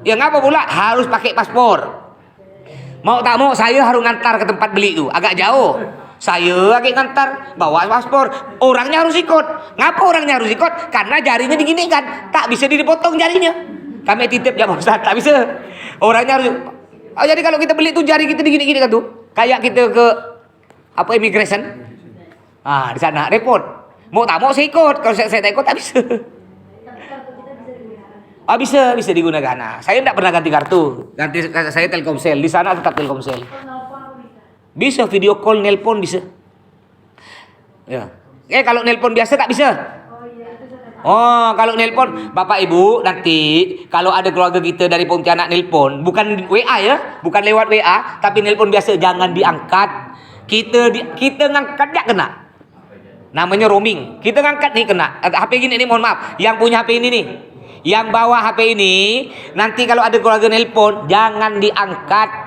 Ya ngapa pula harus pakai paspor. Mau tak mau saya harus ngantar ke tempat beli itu, agak jauh. Saya lagi ngantar, bawa paspor. Orangnya harus ikut. Ngapa orangnya harus ikut? Karena jarinya diginikan, tak bisa dipotong jarinya. Kami titip ya Pak Ustaz, tak bisa. Orangnya harus. Oh, jadi kalau kita beli itu jari kita digini-gini kan tuh. Kayak kita ke apa immigration. Di sana repot. Mau tak mau saya ikut. Kalau saya tak ikut tak bisa. Bisa digunakan. Nah, saya tidak pernah ganti kartu. Ganti saya Telkomsel. Di sana tetap Telkomsel. Bisa video call, nelpon bisa. Ya. Kalau nelpon biasa tak bisa. Oh, kalau nelpon Bapak Ibu nanti kalau ada keluarga kita dari Pontianak nelpon, bukan WA ya, bukan lewat WA, tapi nelpon biasa jangan diangkat. Kita ngangkat ya kena. Namanya roaming. Kita ngangkat nih kena. HP gini nih mohon maaf, yang punya HP ini nih. Yang bawa HP ini nanti kalau ada keluarga nelpon jangan diangkat.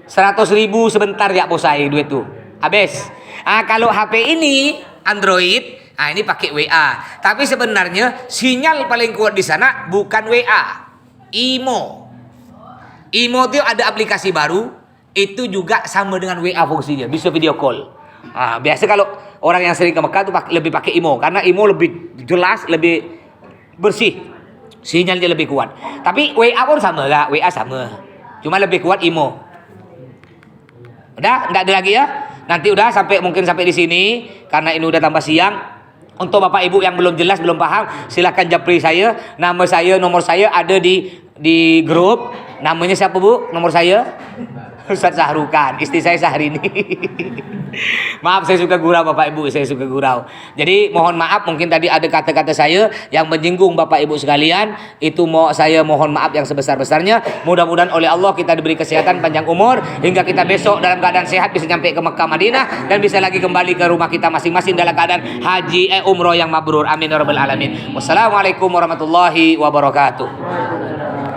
100.000 sebentar ya bos saya duit tuh habis. Kalau HP ini Android, ini pakai WA. Tapi sebenarnya sinyal paling kuat di sana bukan WA, IMO. IMO itu ada aplikasi baru, itu juga sama dengan WA fungsinya, bisa video call. Biasa kalau orang yang sering ke Mekah tuh lebih pakai IMO karena IMO lebih jelas, lebih bersih, sinyalnya lebih kuat. Tapi WA pun sama lah, WA sama, cuma lebih kuat IMO. Udah, enggak ada lagi ya. Nanti udah mungkin sampai di sini karena ini udah tambah siang. Untuk Bapak Ibu yang belum jelas, belum paham, silakan japri saya. Nama saya, nomor saya ada di grup. Namanya siapa Bu? Nomor saya? Ustaz Sahrukan, istri saya Syahrini. Maaf saya suka gurau Bapak Ibu, saya suka gurau. Jadi mohon maaf mungkin tadi ada kata-kata saya yang menyinggung Bapak Ibu sekalian. Itu saya mohon maaf yang sebesar-besarnya. Mudah-mudahan oleh Allah kita diberi kesehatan panjang umur hingga kita besok dalam keadaan sehat bisa nyampe ke Mekah Madinah dan bisa lagi kembali ke rumah kita masing-masing dalam keadaan haji umroh yang mabrur. Amin ya rabbal alamin. Wassalamualaikum warahmatullahi wabarakatuh.